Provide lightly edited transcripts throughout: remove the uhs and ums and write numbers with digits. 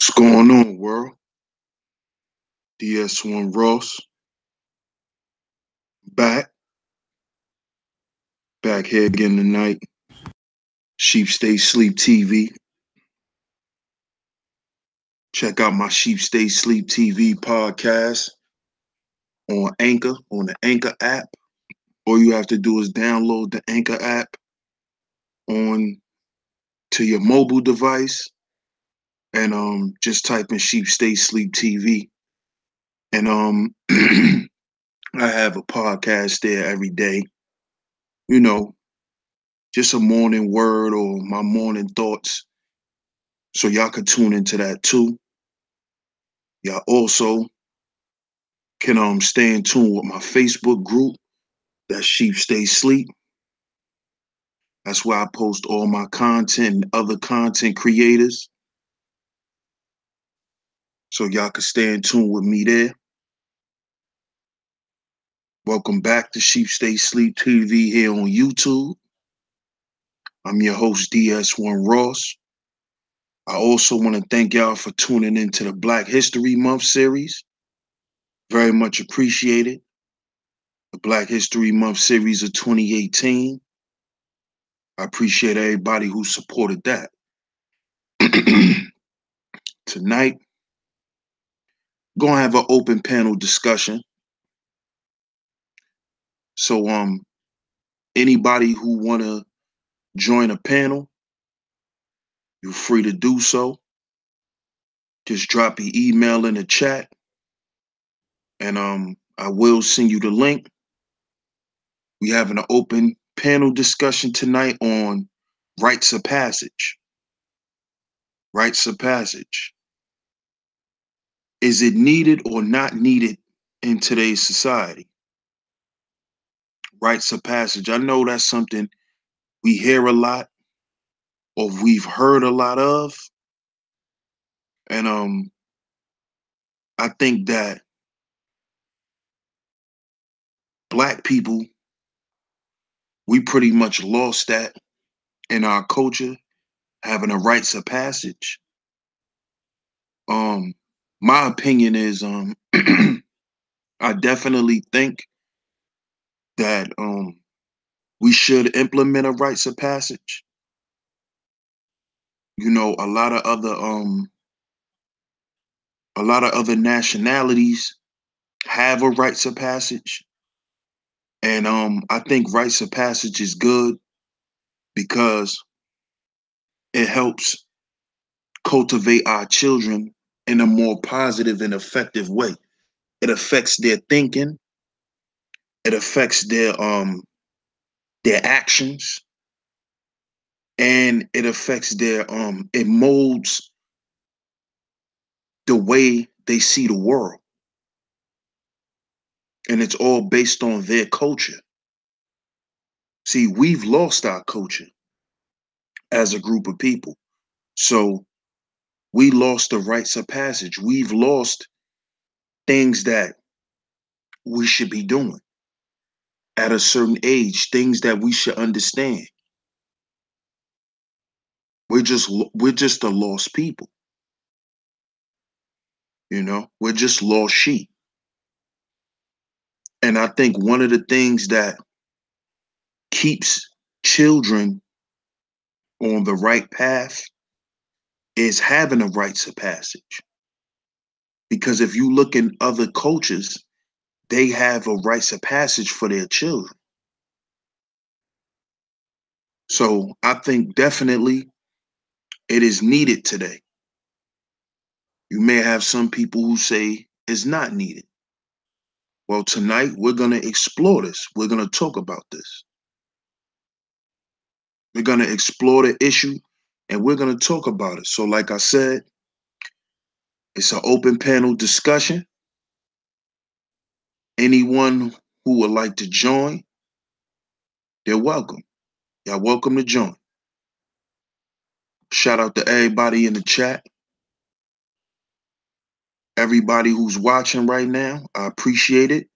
What's going on, world? DS1 Ross back, back here again tonight. Sheep Stay Sleep TV. Check out my Sheep Stay Sleep TV podcast on Anchor, on the Anchor app. All you have to do is download the Anchor app on to your mobile device and just type in Sheep Stay Sleep TV. And I have a podcast there every day. You know, just a morning word or my morning thoughts. So y'all can tune into that too. Y'all also can stay in tune with my Facebook group. That's Sheep Stay Sleep. That's where I post all my content and other content creators. So y'all can stay in tune with me there. Welcome back to Sheep Stay Sleep TV here on YouTube. I'm your host, DS1 Ross. I also want to thank y'all for tuning into the Black History Month series. Very much appreciated. The Black History Month series of 2018. I appreciate everybody who supported that. Tonight, gonna have an open panel discussion. So anybody who wanna join a panel, you're free to do so. Just drop your email in the chat and I will send you the link. We having an open panel discussion tonight on rites of passage. Rites of passage. Is it needed or not needed in today's society? Rites of passage. I know that's something we hear a lot or we've heard a lot of. And I think that Black people, we pretty much lost that in our culture, having a rites of passage. Um, my opinion is I definitely think that we should implement a rites of passage. You know, a lot of other nationalities have a rites of passage. And I think rites of passage is good because it helps cultivate our children in a more positive and effective way. It affects their thinking, it affects their actions, and it affects it molds the way they see the world. And it's all based on their culture. See, we've lost our culture as a group of people. So we lost the rites of passage. We've lost things that we should be doing at a certain age, things that we should understand. We're just a lost people. You know, we're just lost sheep. And I think one of the things that keeps children on the right path is having a rites of passage. Because if you look in other cultures, they have a rites of passage for their children. So I think definitely it is needed today. You may have some people who say it's not needed. Well, tonight we're going to explore this. We're going to talk about this. We're going to explore the issue and we're going to talk about it. So, like I said, it's an open panel discussion. Anyone who would like to join, they're welcome. Y'all welcome to join. Shout out to everybody in the chat. Everybody who's watching right now, I appreciate it.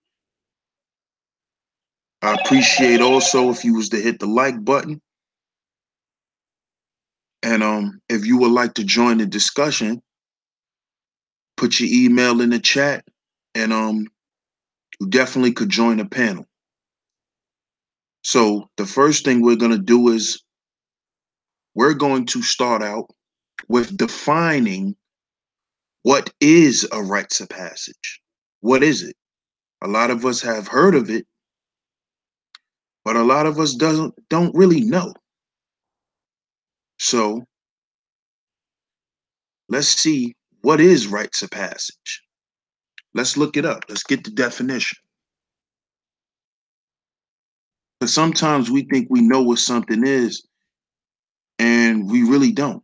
I appreciate also if you was to hit the like button. And if you would like to join the discussion, Put your email in the chat, and you definitely could join the panel. So the first thing we're going to do is we're going to start out with defining what is a rites of passage. What is it? A lot of us have heard of it, but a lot of us don't really know. So let's see, what is rites of passage. Let's look it up. Let's get the definition. Because sometimes we think we know what something is, and we really don't.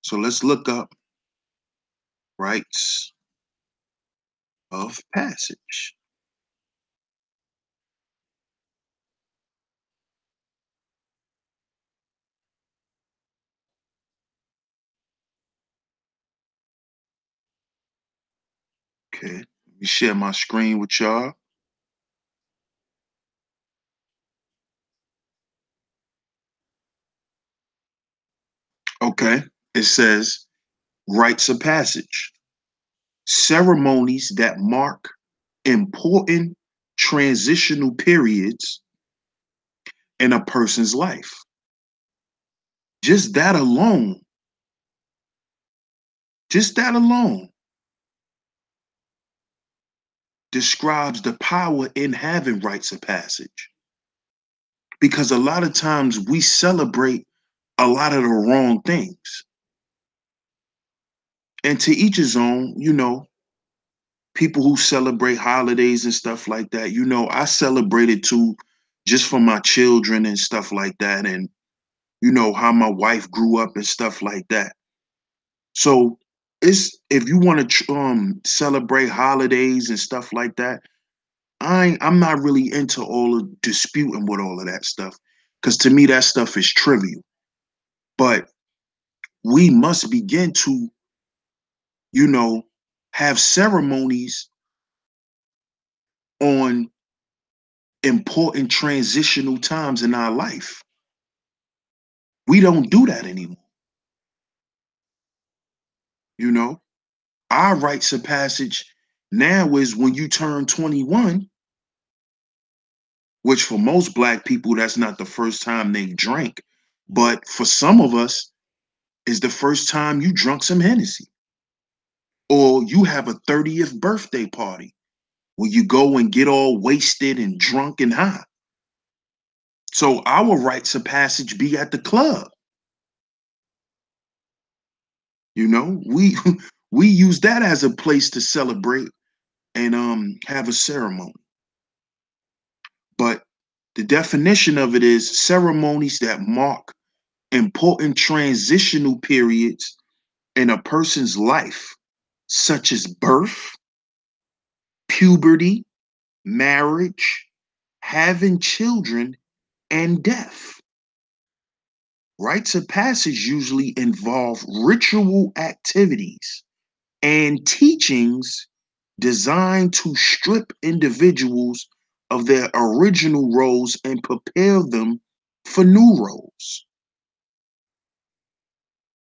So let's look up rites of passage. Okay, let me share my screen with y'all. Okay, it says rites of passage, ceremonies that mark important transitional periods in a person's life. Just that alone, just that alone describes the power in having rites of passage. Because a lot of times we celebrate a lot of the wrong things. And to each his own, people who celebrate holidays and stuff like that, I celebrate it too, just for my children and stuff like that. And, how my wife grew up and stuff like that. So if you want to celebrate holidays and stuff like that, I'm not really into all of disputing with all of that stuff, because to me that stuff is trivial. But we must begin to, you know, have ceremonies on important transitional times in our life. We don't do that anymore. You know, our rites of passage now is when you turn 21, which for most Black people, that's not the first time they drank. But for some of us, is the first time you drunk some Hennessy. Or you have a 30th birthday party where you go and get all wasted and drunk and high. So our rites of passage be at the club. We we use that as a place to celebrate and have a ceremony. But the definition of it is ceremonies that mark important transitional periods in a person's life, such as birth, puberty, marriage, having children, and death. Rites of passage usually involve ritual activities and teachings designed to strip individuals of their original roles and prepare them for new roles.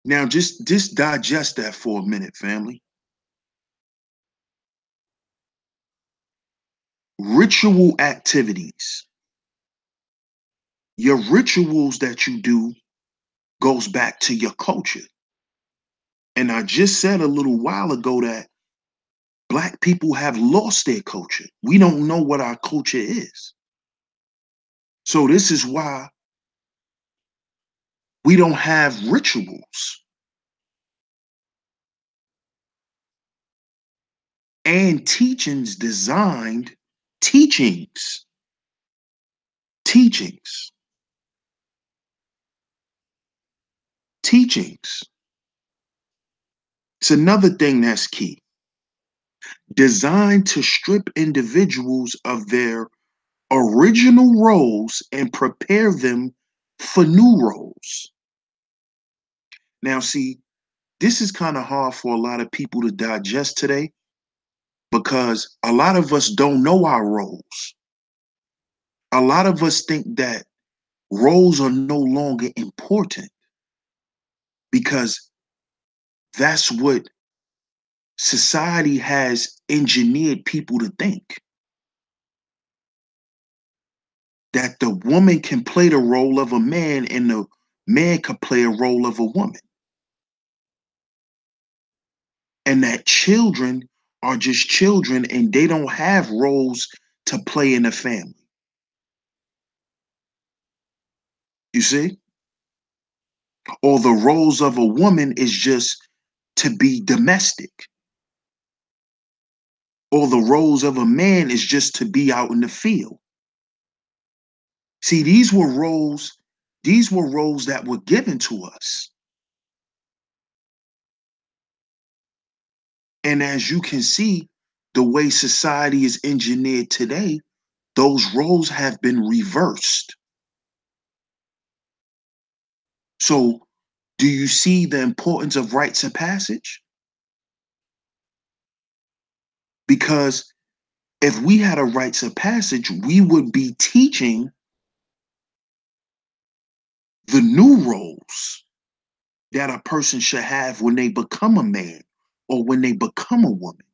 Now, just digest that for a minute, family. Ritual activities. Your rituals that you do goes back to your culture. And I just said a little while ago that Black people have lost their culture. We don't know what our culture is. So this is why we don't have rituals and teachings, teachings, teachings. It's another thing that's key. Designed to strip individuals of their original roles and prepare them for new roles. Now, see, this is kind of hard for a lot of people to digest today because a lot of us don't know our roles. A lot of us think that roles are no longer important because that's what society has engineered people to think that the woman can play the role of a man and the man can play a role of a woman. And that children are just children and they don't have roles to play in the family. You see? Or the roles of a woman is just to be domestic. Or the roles of a man is just to be out in the field. See, these were roles that were given to us. And as you can see, the way society is engineered today, those roles have been reversed. So, do you see the importance of rites of passage? Because if we had a rites of passage, we would be teaching the new roles that a person should have when they become a man or when they become a woman.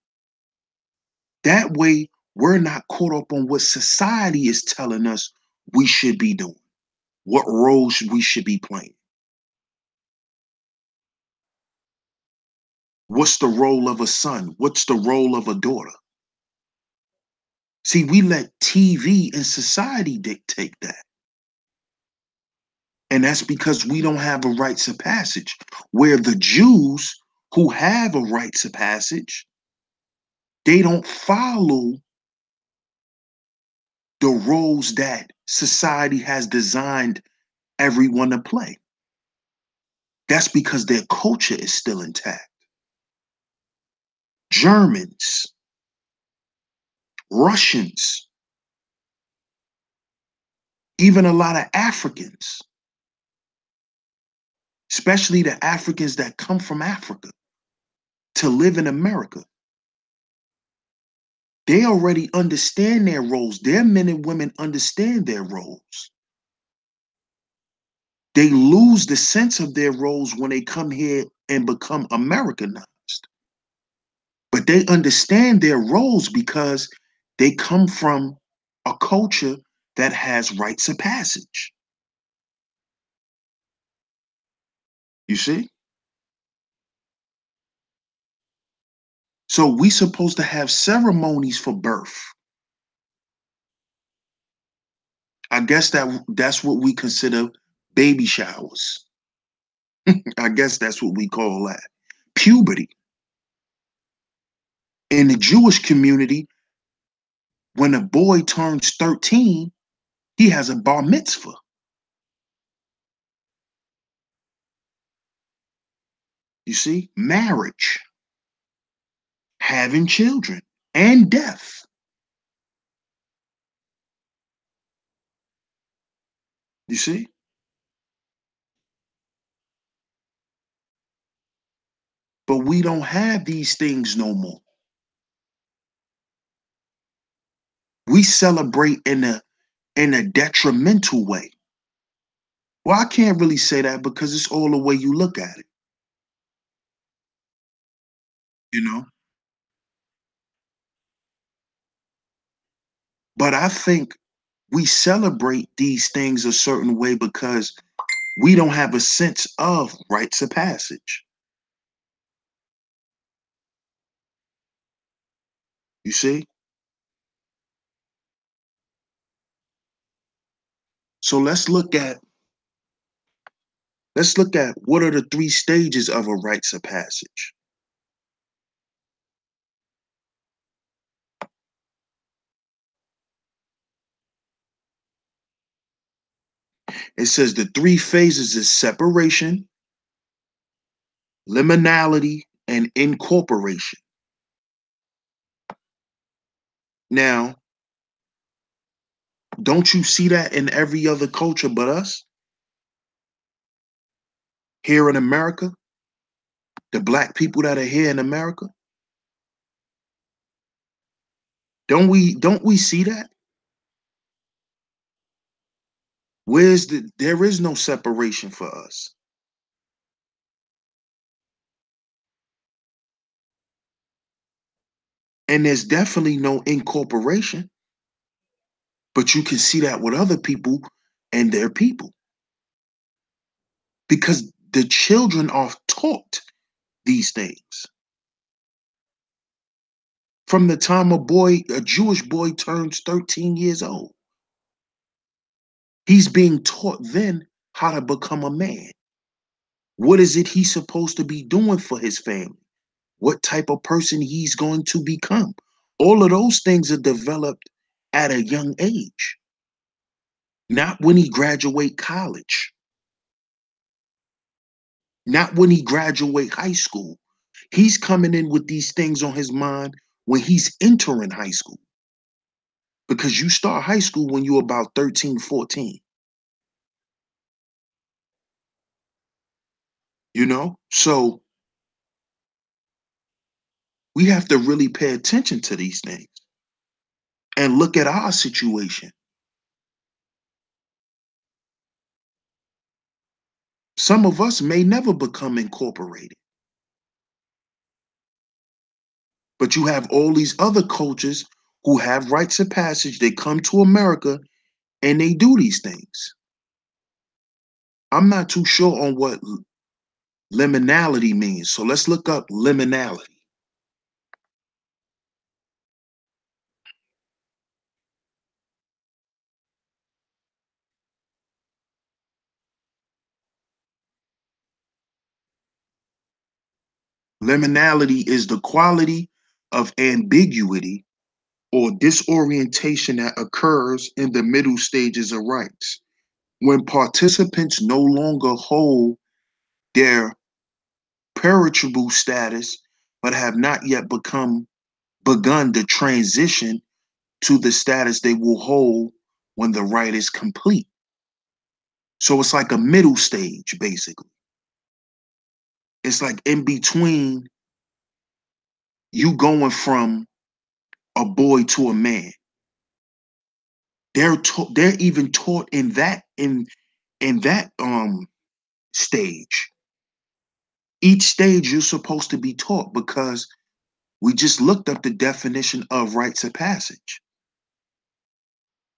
That way, we're not caught up on what society is telling us we should be doing, what roles we should be playing. What's the role of a son? What's the role of a daughter? See, we let TV and society dictate that. And that's because we don't have a rites of passage. Where the Jews who have a rites of passage, they don't follow the roles that society has designed everyone to play. That's because their culture is still intact. Germans, Russians, even a lot of Africans, especially the Africans that come from Africa to live in America, they already understand their roles. Their men and women understand their roles. They lose the sense of their roles when they come here and become Americanized. But they understand their roles because they come from a culture that has rites of passage. You see? So we supposed to have ceremonies for birth. I guess that's what we consider baby showers. I guess that's what we call that. Puberty. In the Jewish community, when a boy turns 13, he has a bar mitzvah. You see? Marriage, having children, and death. You see? But we don't have these things no more. We celebrate in a detrimental way. Well, I can't really say that because it's all the way you look at it, you know? But I think we celebrate these things a certain way because we don't have a sense of rites of passage. You see? So let's look at what are the three stages of a rites of passage. It says the three phases is separation, liminality, and incorporation. Now, don't you see that in every other culture but us? Here in America, the black people that are here in America, don't we see that? There is no separation for us. And there's definitely no incorporation, but you can see that with other people and their people because the children are taught these things. From the time a Jewish boy turns 13 years old, he's being taught then how to become a man. What is it he's supposed to be doing for his family? What type of person he's going to become? All of those things are developed at a young age, not when he graduate college, not when he graduate high school. He's coming in with these things on his mind when he's entering high school because you start high school when you're about 13, 14. So we have to really pay attention to these things and look at our situation. Some of us may never become incorporated, but you have all these other cultures who have rites of passage. They come to America and they do these things. I'm not too sure on what liminality means, so let's look up liminality. Liminality is the quality of ambiguity or disorientation that occurs in the middle stages of rites when participants no longer hold their perishable status but have not yet begun the transition to the status they will hold when the rite is complete. So it's like a middle stage, basically. It's like in between you going from a boy to a man. They're even taught in that stage. Each stage you're supposed to be taught because we just looked up the definition of rites of passage.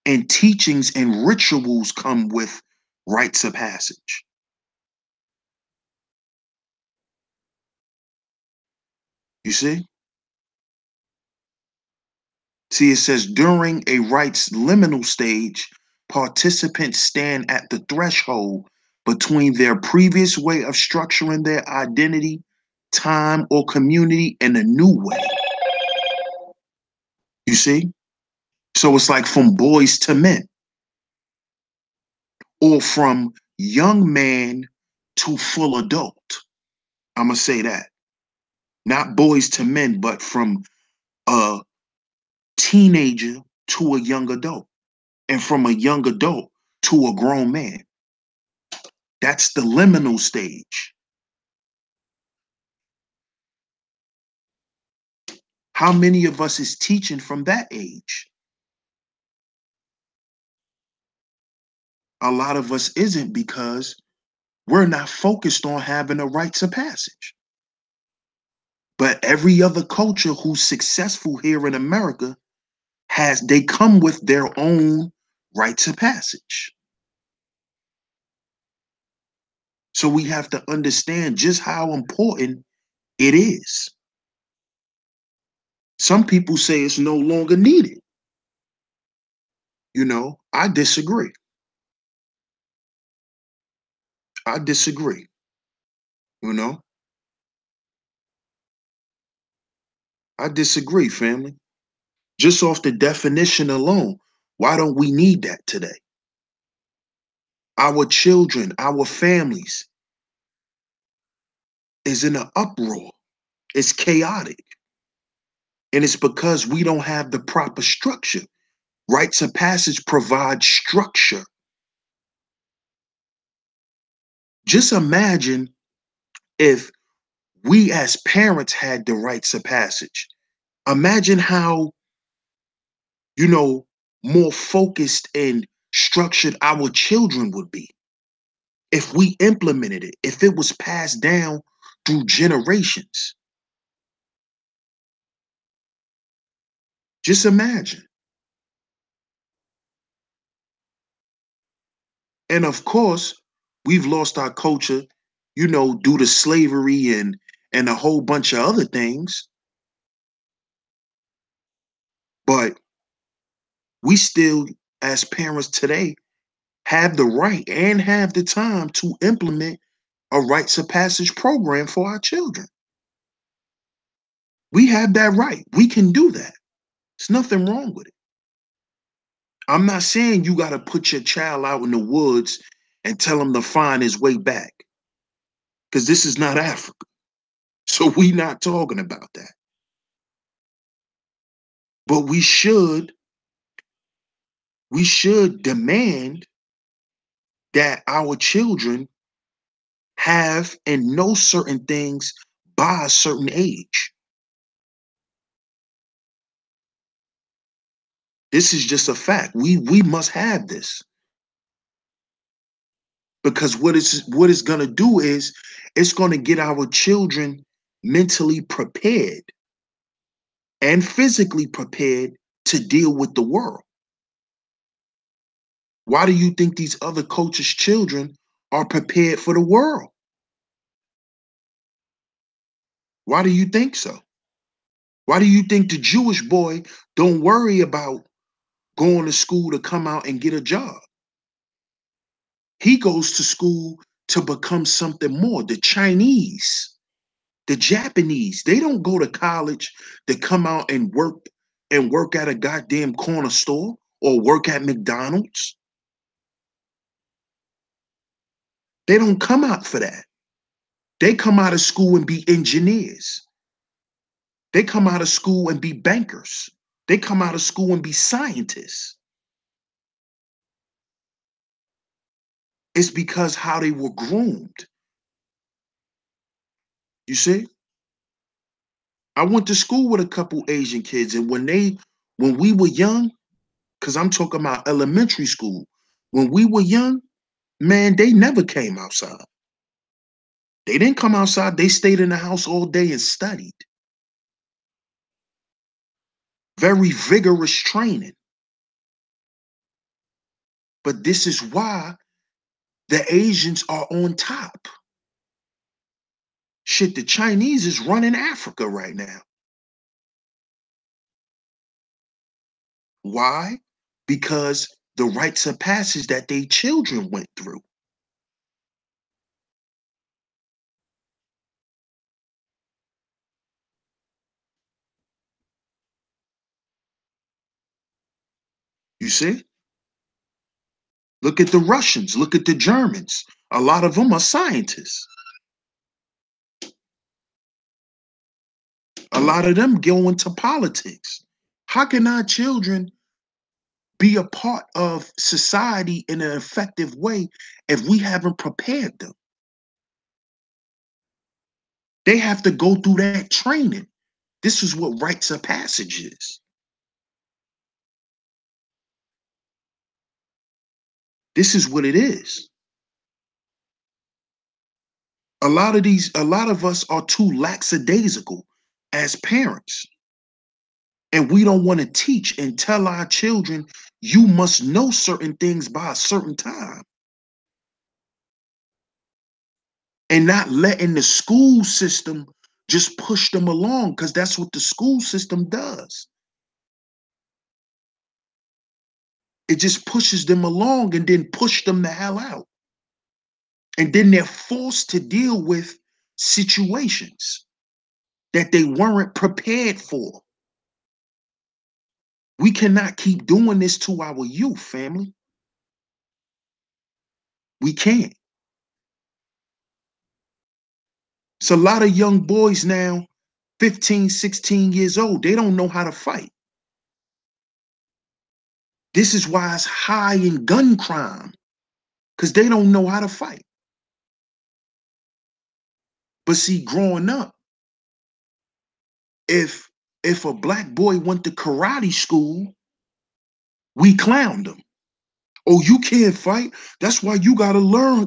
And teachings and rituals come with rites of passage. You see? See, it says during a rite's liminal stage, participants stand at the threshold between their previous way of structuring their identity, time, or community and a new way. You see? So it's like from boys to men, or from young man to full adult. I'm going to say that. Not boys to men, but from a teenager to a young adult, and from a young adult to a grown man. That's the liminal stage. How many of us is teaching from that age? A lot of us isn't because we're not focused on having a rites of passage. But every other culture who's successful here in America they come with their own rites of passage. So we have to understand just how important it is. Some people say it's no longer needed. I disagree. I disagree. You know, I disagree, family. Just off the definition alone, why don't we need that today? Our children, our families is in an uproar. It's chaotic. And it's because we don't have the proper structure. Rites of passage provide structure. Just imagine if we as parents had the rites of passage. Imagine how, you know, more focused and structured our children would be if we implemented it, if it was passed down through generations. Just imagine. And of course, we've lost our culture, due to slavery and a whole bunch of other things. But we still, as parents today, have the right and have the time to implement a rites of passage program for our children. We have that right. We can do that. There's nothing wrong with it. I'm not saying you got to put your child out in the woods and tell him to find his way back, because this is not Africa. So we not talking about that. But we should demand that our children have and know certain things by a certain age. This is just a fact. We must have this, because what it's going to do is it's going to get our children mentally prepared and physically prepared to deal with the world. Why do you think these other cultures' children are prepared for the world? Why do you think so? Why do you think the Jewish boy don't worry about going to school to come out and get a job? He goes to school to become something more. The Chinese, the Japanese, they don't go to college to come out and work at a goddamn corner store or work at McDonald's. They don't come out for that. They come out of school and be engineers. They come out of school and be bankers. They come out of school and be scientists. It's because how they were groomed. You see? I went to school with a couple Asian kids, and when we were young, because I'm talking about elementary school, when we were young, man, they never came outside. They didn't come outside. They stayed in the house all day and studied. Very vigorous training. But this is why the Asians are on top. Shit, the Chinese is running Africa right now. Why? Because the rites of passage that they children went through. You see? Look at the Russians, look at the Germans. A lot of them are scientists. A lot of them go into politics. How can our children be a part of society in an effective way if we haven't prepared them? They have to go through that training. This is what rites of passage is. This is what it is. A lot of us are too lackadaisical as parents. And we don't want to teach and tell our children, you must know certain things by a certain time. And not letting the school system just push them along, because that's what the school system does. It just pushes them along and then push them the hell out. And then they're forced to deal with situations that they weren't prepared for. We cannot keep doing this to our youth, family. We can't. It's a lot of young boys now, 15, 16 years old. They don't know how to fight. This is why it's high in gun crime, because they don't know how to fight. But see, growing up, if a black boy went to karate school, we clowned him. Oh, you can't fight? That's why you gotta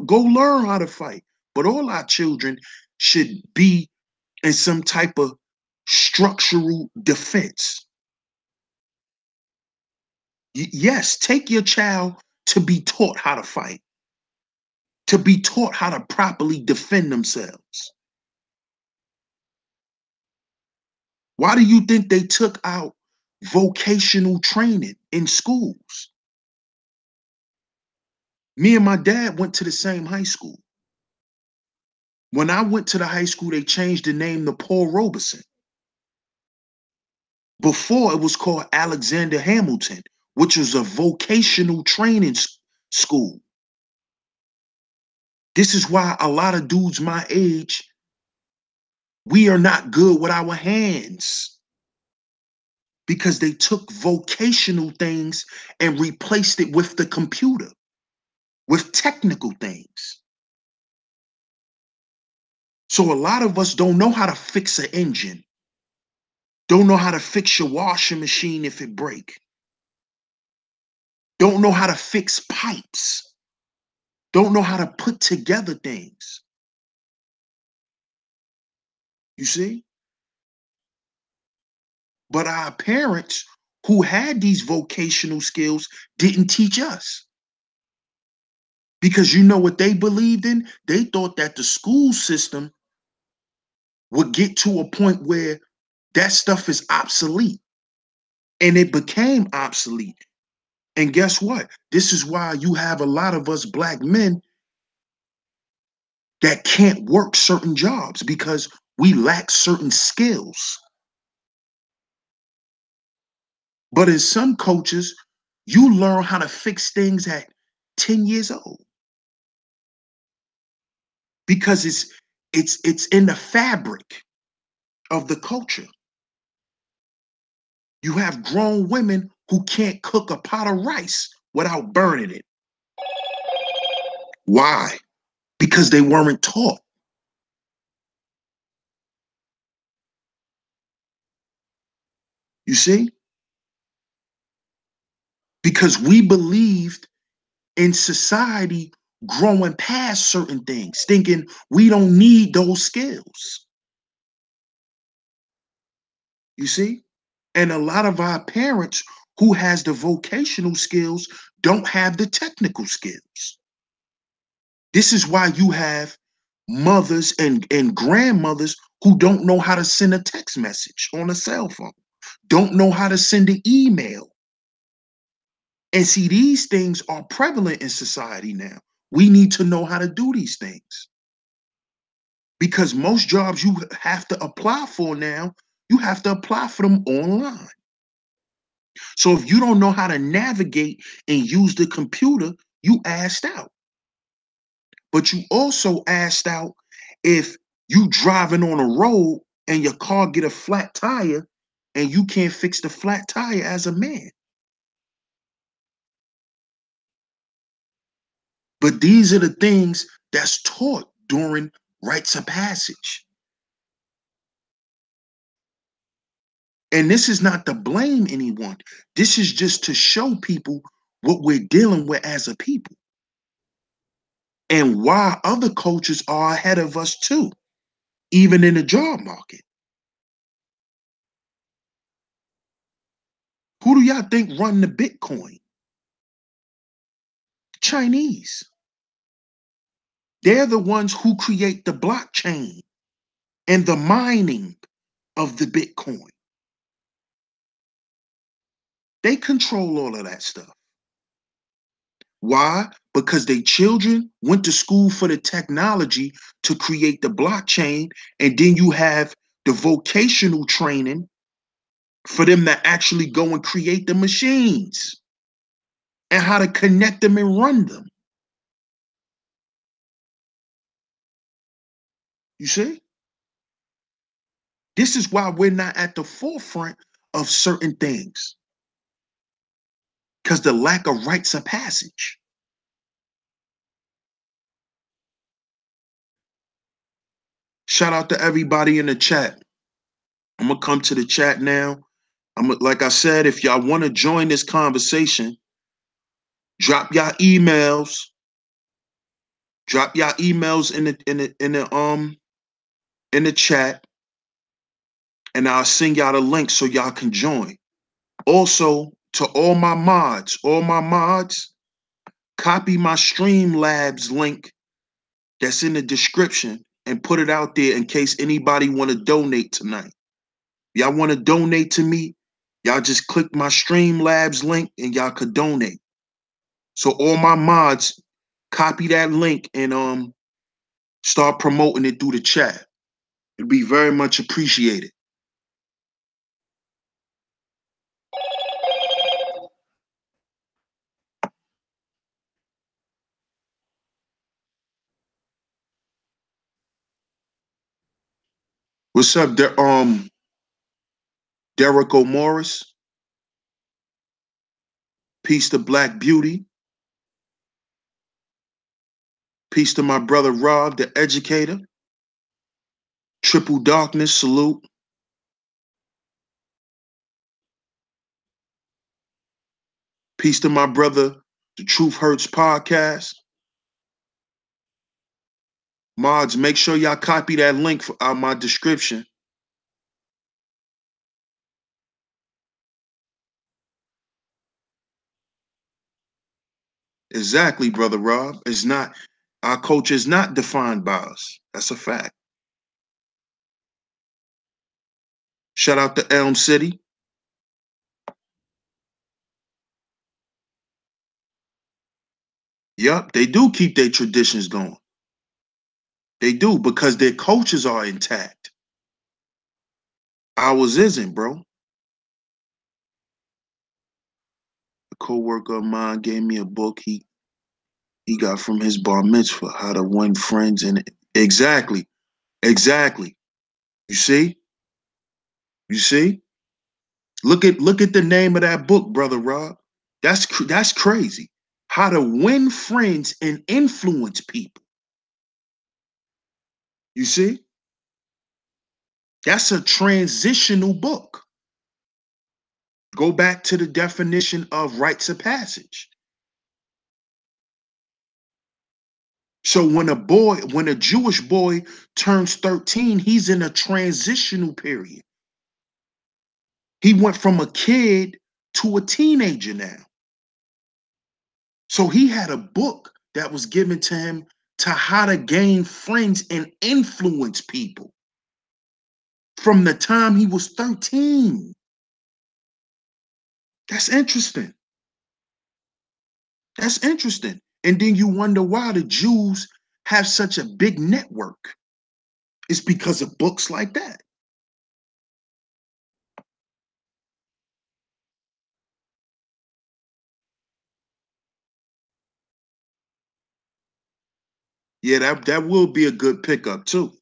go learn how to fight. But all our children should be in some type of structural defense. Yes, take your child to be taught how to fight, to be taught how to properly defend themselves. Why do you think they took out vocational training in schools? Me and my dad went to the same high school. When I went to the high school, they changed the name to Paul Robeson. Before, it was called Alexander Hamilton, which was a vocational training school. This is why a lot of dudes my age, we are not good with our hands because they took vocational things and replaced it with the computer, with technical things. So a lot of us don't know how to fix an engine, don't know how to fix your washing machine if it break, don't know how to fix pipes, don't know how to put together things. You see? But our parents who had these vocational skills didn't teach us. Because you know what they believed in? They thought that the school system would get to a point where that stuff is obsolete. And it became obsolete. And guess what? This is why you have a lot of us black men that can't work certain jobs because we lack certain skills. But in some cultures, you learn how to fix things at 10 years old because it's in the fabric of the culture. You have grown women who can't cook a pot of rice without burning it. Why? Because they weren't taught. You see? Because we believed in society growing past certain things, thinking we don't need those skills. You see? And a lot of our parents who has the vocational skills don't have the technical skills. This is why you have mothers and grandmothers who don't know how to send a text message on a cell phone, don't know how to send an email. And see, these things are prevalent in society now. We need to know how to do these things because most jobs you have to apply for now, you have to apply for them online. So if you don't know how to navigate and use the computer, you asked out. But you also asked out if you driving on a road and your car get a flat tire and you can't fix the flat tire as a man. But these are the things that's taught during rites of passage. And this is not to blame anyone. This is just to show people what we're dealing with as a people and why other cultures are ahead of us too, even in the job market. Who do y'all think run the Bitcoin? Chinese. They're the ones who create the blockchain and the mining of the Bitcoin. They control all of that stuff. Why? Because their children went to school for the technology to create the blockchain, and then you have the vocational training for them to actually go and create the machines and how to connect them and run them. You see? This is why we're not at the forefront of certain things because the lack of rites of passage. Shout out to everybody in the chat. I'm gonna come to the chat now. Like I said, if y'all want to join this conversation, drop y'all emails. Drop y'all emails in the chat, and I'll send y'all the link so y'all can join. Also, To all my mods, copy my Streamlabs link that's in the description and put it out there in case anybody want to donate tonight. Y'all want to donate to me? Y'all just click my Streamlabs link and y'all could donate. So all my mods, copy that link and start promoting it through the chat. It'd be very much appreciated. What's up, Derrico Morris? Peace to Black Beauty. Peace to my brother Rob, the educator. Triple Darkness, salute. Peace to my brother, the Truth Hurts podcast. Mods, make sure y'all copy that link out my description. Exactly, brother Rob. It's not, our culture is not defined by us. That's a fact. Shout out to Elm City. Yup, they do keep their traditions going. They do because their cultures are intact. Ours isn't, bro. A co-worker of mine gave me a book he got from his bar mitzvah, How to Win Friends. And exactly. You see? You see? Look at the name of that book, brother Rob. That's crazy. How to Win Friends and Influence People. You see? That's a transitional book. Go back to the definition of rites of passage. So when a Jewish boy turns 13, he's in a transitional period. He went from a kid to a teenager now. So he had a book that was given to him to how to gain friends and influence people from the time he was 13. That's interesting. That's interesting. And then you wonder why the Jews have such a big network. It's because of books like that. Yeah, that will be a good pickup too.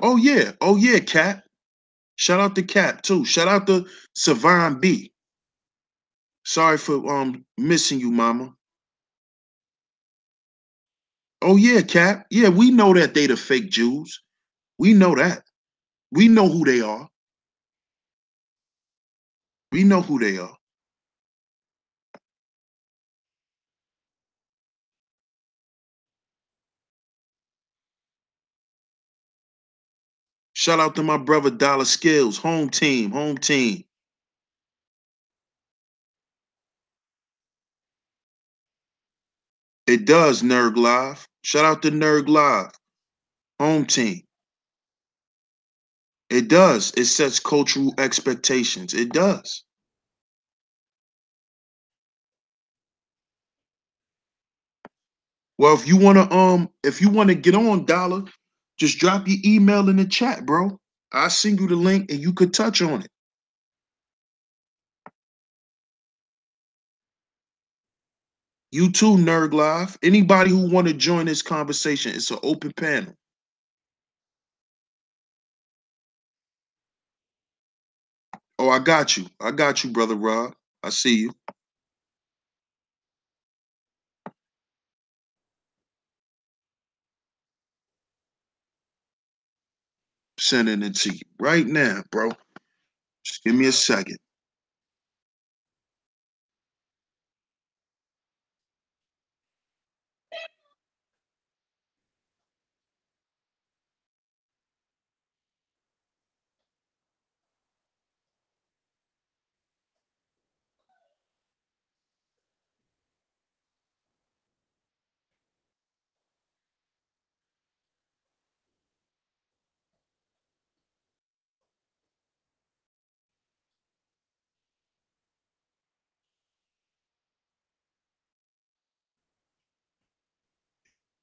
Oh yeah, Cap. Shout out to Cap too. Shout out to Savine B. Sorry for missing you, mama. Oh yeah, Cap. Yeah, we know that they the fake Jews. We know that. We know who they are. We know who they are. Shout out to my brother Dollar Skills, home team, home team. It does, Nerd Live. Shout out to Nerd Live, home team. It does. It sets cultural expectations. It does. Well, if you wanna get on Dollar, just drop your email in the chat, bro. I'll send you the link and you could touch on it. You too, Nerd Live. Anybody who want to join this conversation, it's an open panel. Oh, I got you. I got you, brother Rob. I see you. Sending it to you right now, bro. Just give me a second.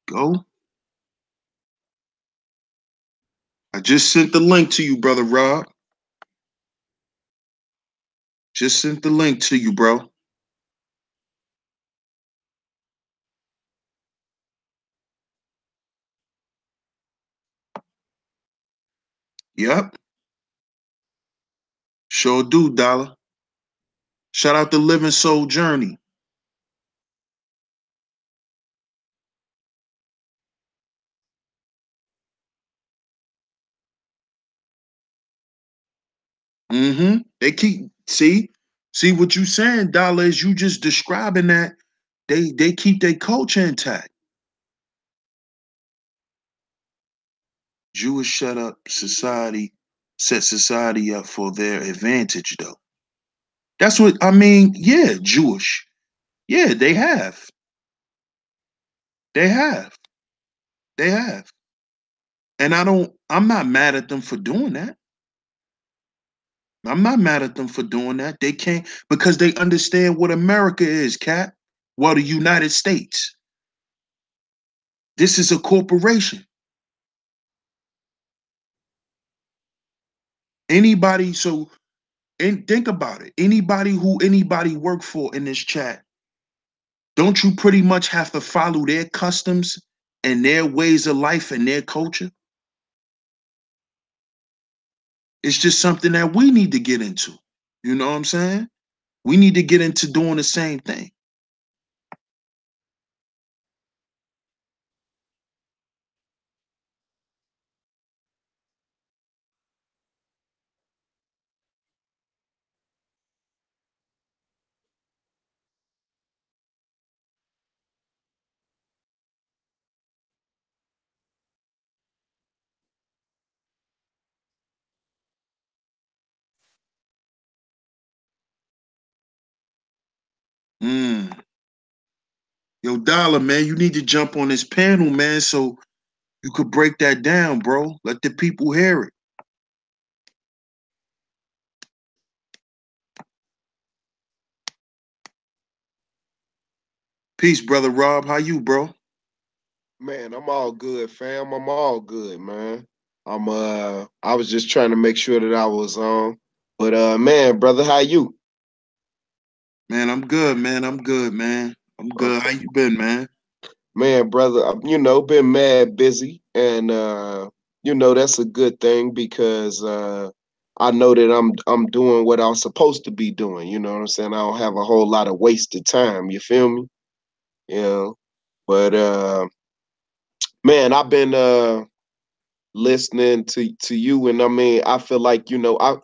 Go. I just sent the link to you, brother Rob. Just sent the link to you, bro. Yep. Sure do, Dollar. Shout out to Living Soul Journey. Mm-hmm. They keep see what you saying, Dollar, is you just describing that they keep their culture intact. Jewish set society up for their advantage though. That's what I mean. Yeah, Jewish. Yeah, they have. They have. They have. And I'm not mad at them for doing that. I'm not mad at them for doing that. They can't because they understand what America is, Cat. Well, the United States. This is a corporation. Anybody, so and think about it. Anybody who anybody work for in this chat, don't you pretty much have to follow their customs and their ways of life and their culture? It's just something that we need to get into. You know what I'm saying? We need to get into doing the same thing. Mm. Yo, Dollar, man, you need to jump on this panel, man, so you could break that down, bro. Let the people hear it. Peace, brother Rob. How you, bro? Man, I'm all good, fam. I'm all good, man. I was just trying to make sure that I was on. But man, brother, how you? Man, I'm good, man. I'm good, man. I'm good. How Okay. you been, man? Man, brother, been mad busy and that's a good thing because I know that I'm doing what I'm supposed to be doing, you know what I'm saying? I don't have a whole lot of wasted time, you feel me? You know. But man, I've been listening to you, and I mean, I feel like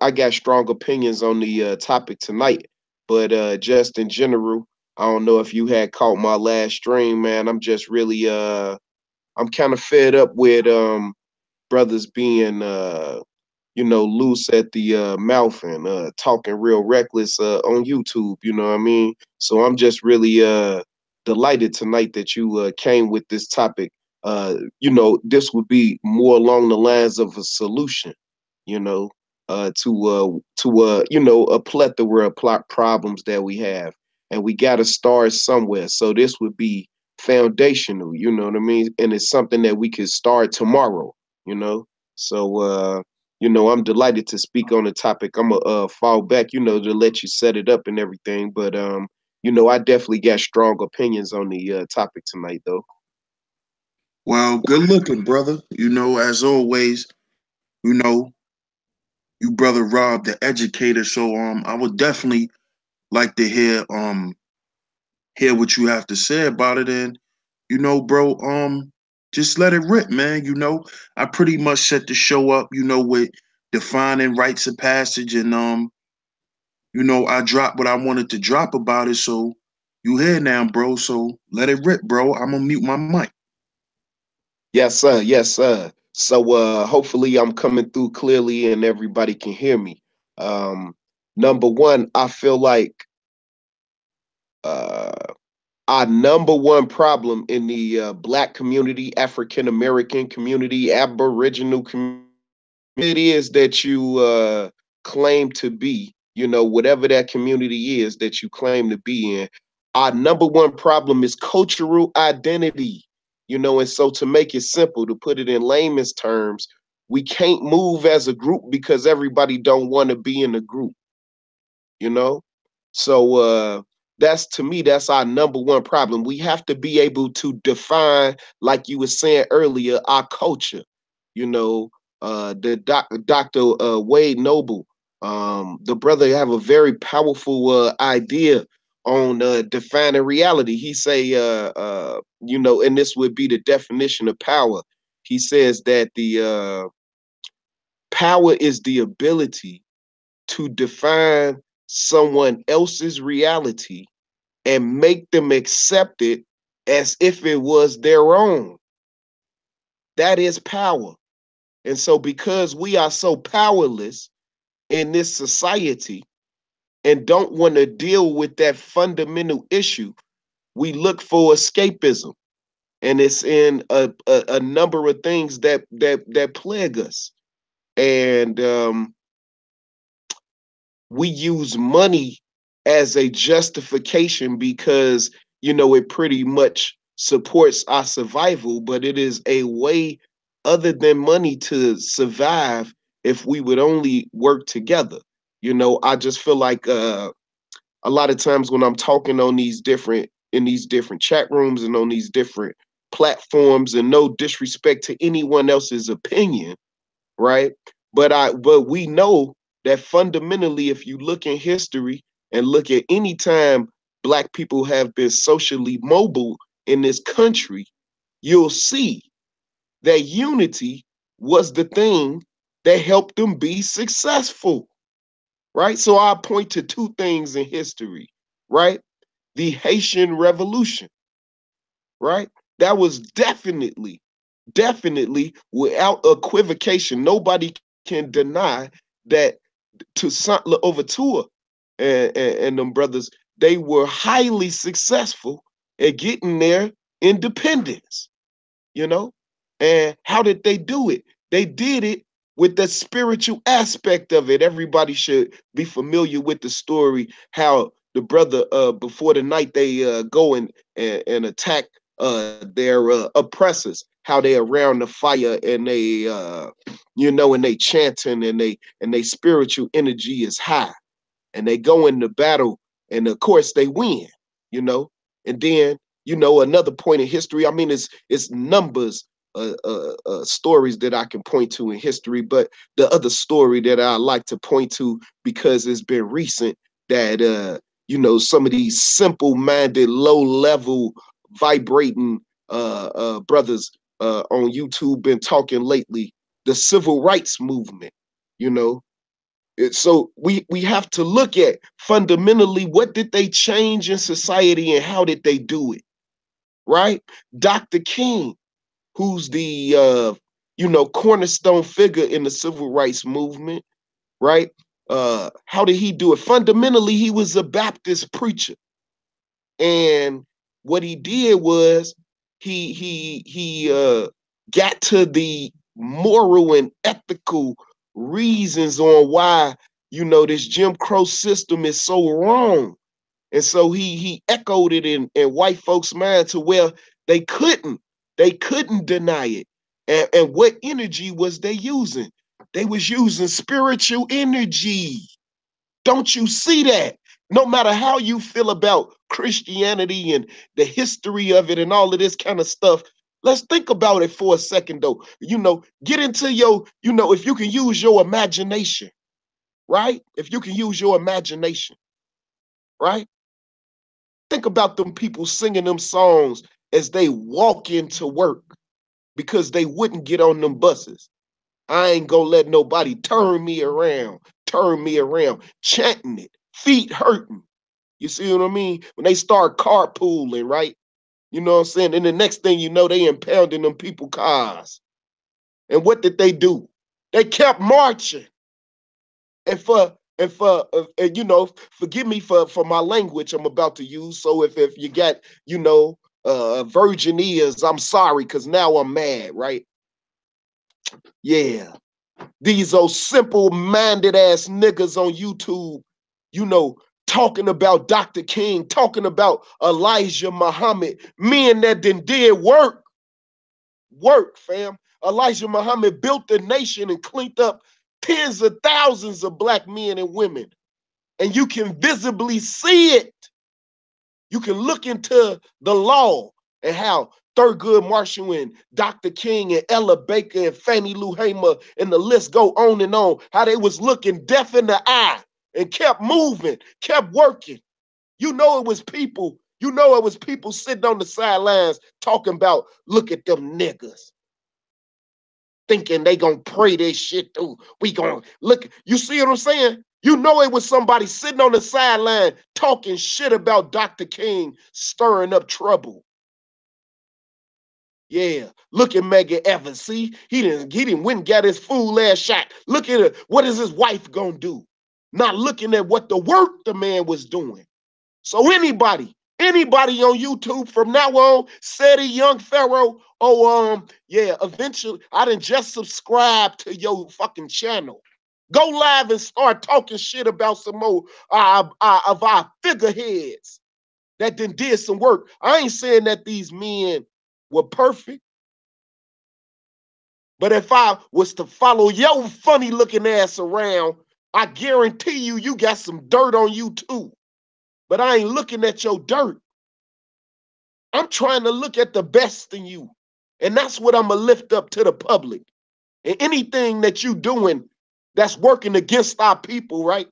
I got strong opinions on the topic tonight, but just in general, I don't know if you had caught my last stream, man. I'm just really I'm kind of fed up with brothers being loose at the mouth and talking real reckless on YouTube. You know what I mean? So I'm just really delighted tonight that you came with this topic. This would be more along the lines of a solution. You know, to a plethora of problems that we have, and we got to start somewhere. So this would be foundational. You know what I mean? And it's something that we could start tomorrow. You know, so I'm delighted to speak on the topic. I'm gonna fall back, to let you set it up and everything. But I definitely got strong opinions on the topic tonight, though. Well, good looking, brother. As always, you know, you brother Rob, the educator. So I would definitely like to hear what you have to say about it. And, bro, just let it rip, man. I pretty much set the show up, with defining rites of passage and I dropped what I wanted to drop about it. So you here now, bro. So let it rip, bro. I'm gonna mute my mic. Yes, sir. Yes, sir. So hopefully I'm coming through clearly and everybody can hear me. Um, Number one, I feel like uh, our number one problem in the Black community, African American community, Aboriginal community, it is that you claim to be, whatever that community is that you claim to be in. Our number one problem is cultural identity. you know. And so to make it simple, to put it in layman's terms, we can't move as a group because everybody don't want to be in a group, you know. So that's, to me, that's our number one problem. We have to be able to define, like you were saying earlier, our culture. You know, Dr. Wade Noble, the brother, have a very powerful idea on defining reality. He say, you know, and this would be the definition of power. He says that the power is the ability to define someone else's reality and make them accept it as if it was their own. That is power. And so, because we are so powerless in this society and don't want to deal with that fundamental issue, we look for escapism. And it's in a number of things that plague us. And we use money as a justification because, you know, it pretty much supports our survival, but it is a way other than money to survive if we would only work together. You know, I just feel like a lot of times when I'm talking on these different chat rooms and on these different platforms, and no disrespect to anyone else's opinion, right? But we know that fundamentally, if you look in history and look at any time Black people have been socially mobile in this country, you'll see that unity was the thing that helped them be successful, right? So I'll point to two things in history, right? The Haitian Revolution, right? That was definitely, without equivocation, nobody can deny that Toussaint Louverture and them brothers, they were highly successful at getting their independence, you know? And how did they do it? They did it with the spiritual aspect of it. Everybody should be familiar with the story how the brother, before the night they go and attack their oppressors, how they around the fire and they you know, and they chanting and they spiritual energy is high, and they go into battle, and of course they win, you know. And then, you know, another point in history, I mean, it's numbers stories that I can point to in history, but the other story that I like to point to because it's been recent, that you know, some of these simple-minded, low-level, vibrating brothers on YouTube been talking lately, the civil rights movement, you know. So we have to look at fundamentally, what did they change in society and how did they do it, right? Dr. King, who's the you know, cornerstone figure in the civil rights movement, right? How did he do it? Fundamentally, he was a Baptist preacher, and what he did was he got to the moral and ethical reasons on why, you know, this Jim Crow system is so wrong. And so he echoed it in white folks' mind to where they couldn't deny it. And what energy was they using? They was using spiritual energy. Don't you see that? No matter how you feel about Christianity and the history of it and all of this kind of stuff, let's think about it for a second, though. You know, get into your, you know, if you can use your imagination, right? If you can use your imagination, right? Think about them people singing them songs as they walk into work because they wouldn't get on them buses. I ain't gonna let nobody turn me around, chanting it, feet hurting. You see what I mean? When they start carpooling, right? You know what I'm saying? And the next thing you know, they impounding them people cars. And what did they do? They kept marching. And you know, forgive me for my language I'm about to use. So if you got, you know, virgin ears, I'm sorry, because now I'm mad, right? Yeah. These old simple-minded ass niggas on YouTube, you know, talking about Dr. King, talking about Elijah Muhammad, men that did work. work, fam. Elijah Muhammad built the nation and cleaned up tens of thousands of black men and women. And you can visibly see it. You can look into the law and how Thurgood Marshall and Dr. King and Ella Baker and Fannie Lou Hamer and the list go on, how they was looking deaf in the eye and kept moving, kept working. You know it was people sitting on the sidelines talking about, look at them niggas, thinking they gonna pray this shit through. We gonna look, you see what I'm saying? You know it was somebody sitting on the sideline talking shit about Dr. King stirring up trouble. Yeah, look at Medgar Evers. See, he didn't win and got his fool ass shot. Look at it. What is his wife gonna do? Not looking at what the work the man was doing. So anybody on YouTube from now on, Seti Young Pharaoh, eventually I done just subscribe to your fucking channel. Go live and start talking shit about some more of our figureheads that did some work. I ain't saying that these men were perfect, but if I was to follow your funny looking ass around, I guarantee you got some dirt on you too. But I ain't looking at your dirt. I'm trying to look at the best in you. And that's what I'm going to lift up to the public. And anything that you doing that's working against our people, right?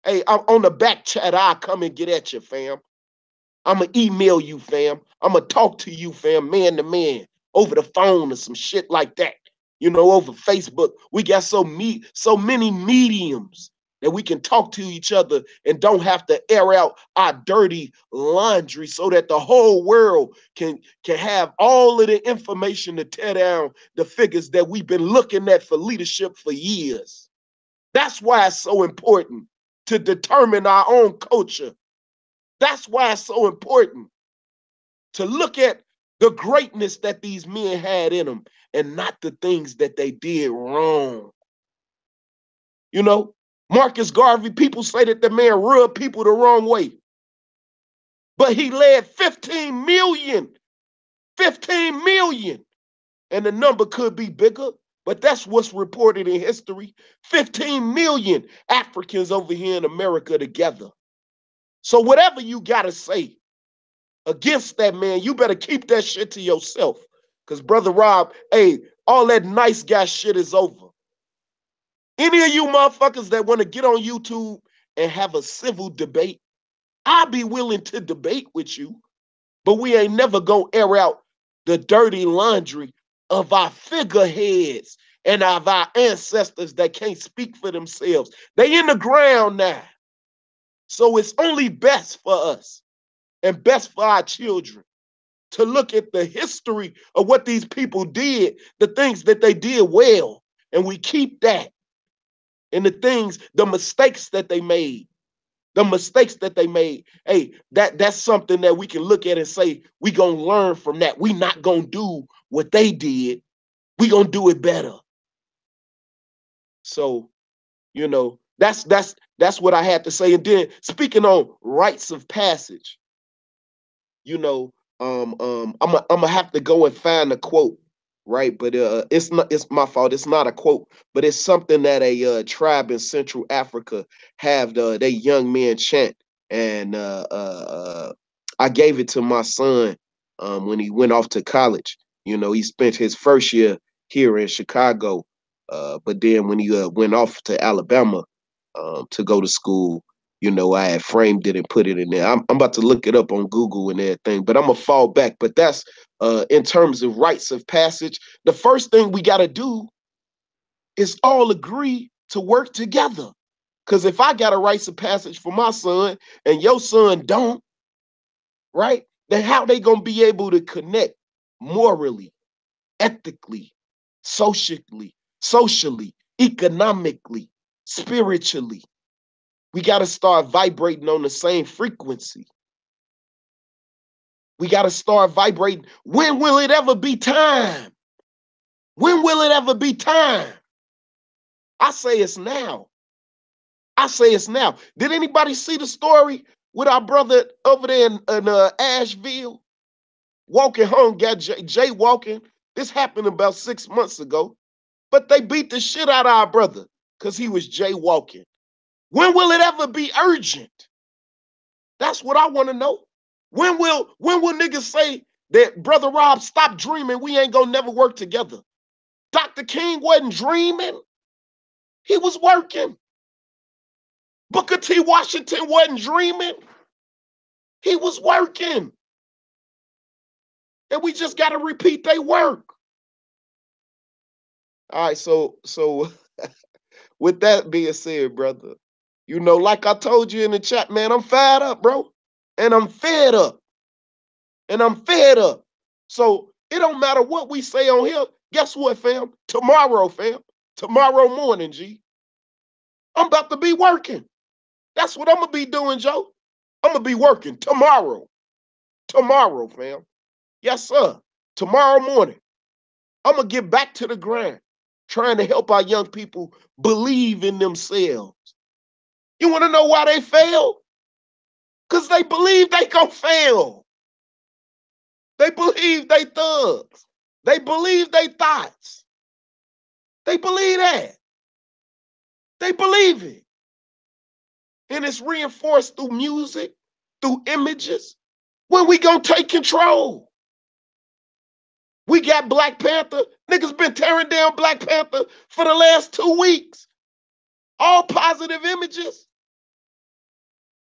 Hey, I'm on the back chat, I'll come and get at you, fam. I'm going to email you, fam. I'm going to talk to you, fam, man to man, over the phone or some shit like that. You know, over Facebook. We got so many mediums that we can talk to each other and don't have to air out our dirty laundry so that the whole world can have all of the information to tear down the figures that we've been looking at for leadership for years. That's why it's so important to determine our own culture. That's why it's so important to look at the greatness that these men had in them and not the things that they did wrong. You know, Marcus Garvey, people say that the man rubbed people the wrong way. But he led 15 million. 15 million. And the number could be bigger, but that's what's reported in history. 15 million Africans over here in America together. So whatever you got to say against that man, you better keep that shit to yourself. Because Brother Rob, hey, all that nice guy shit is over. Any of you motherfuckers that want to get on YouTube and have a civil debate, I'll be willing to debate with you, but we ain't never gonna air out the dirty laundry of our figureheads and of our ancestors that can't speak for themselves. They in the ground now. So it's only best for us and best for our children to look at the history of what these people did, the things that they did well, and we keep that. And the mistakes that they made, hey, that's something that we can look at and say, we gonna learn from that. We not gonna do what they did. We gonna do it better. So, you know, that's what I had to say. And then speaking on rites of passage, you know, I'm gonna have to go and find a quote, right? But it's my fault. It's not a quote, but it's something that a tribe in Central Africa have they young men chant, and I gave it to my son when he went off to college. You know, he spent his first year here in Chicago, but then when he went off to Alabama to go to school, you know, I had framed it and put it in there. I'm about to look it up on Google and everything, but I'm gonna fall back. But that's in terms of rites of passage. The first thing we got to do is all agree to work together. Because if I got a rites of passage for my son and your son don't, right, then how they gonna be able to connect morally, ethically, socially, economically, spiritually? We got to start vibrating on the same frequency. We got to start vibrating. When will it ever be time? When will it ever be time? I say it's now. I say it's now. Did anybody see the story with our brother over there in Asheville? Walking home, got jaywalking, This happened about 6 months ago. But they beat the shit out of our brother because he was jaywalking. When will it ever be urgent? That's what I want to know. When will niggas say that Brother Rob, stop dreaming, we ain't gonna never work together? Dr. King wasn't dreaming. He was working. Booker T. Washington wasn't dreaming. He was working. And we just got to repeat their work. All right, so with that being said, brother, you know, like I told you in the chat, man, I'm fired up, bro. And I'm fed up. And I'm fed up. So it don't matter what we say on here. Guess what, fam? Tomorrow, fam. Tomorrow morning, G. I'm about to be working. That's what I'm going to be doing, Joe. I'm going to be working tomorrow. Tomorrow, fam. Yes, sir. Tomorrow morning. I'm going to get back to the grind, trying to help our young people believe in themselves. You want to know why they fail? Because they believe they gonna fail. They believe they thugs. They believe they thoughts. They believe that. They believe it. And it's reinforced through music, through images. When we gonna take control? We got Black Panther. Niggas been tearing down Black Panther for the last 2 weeks. All positive images.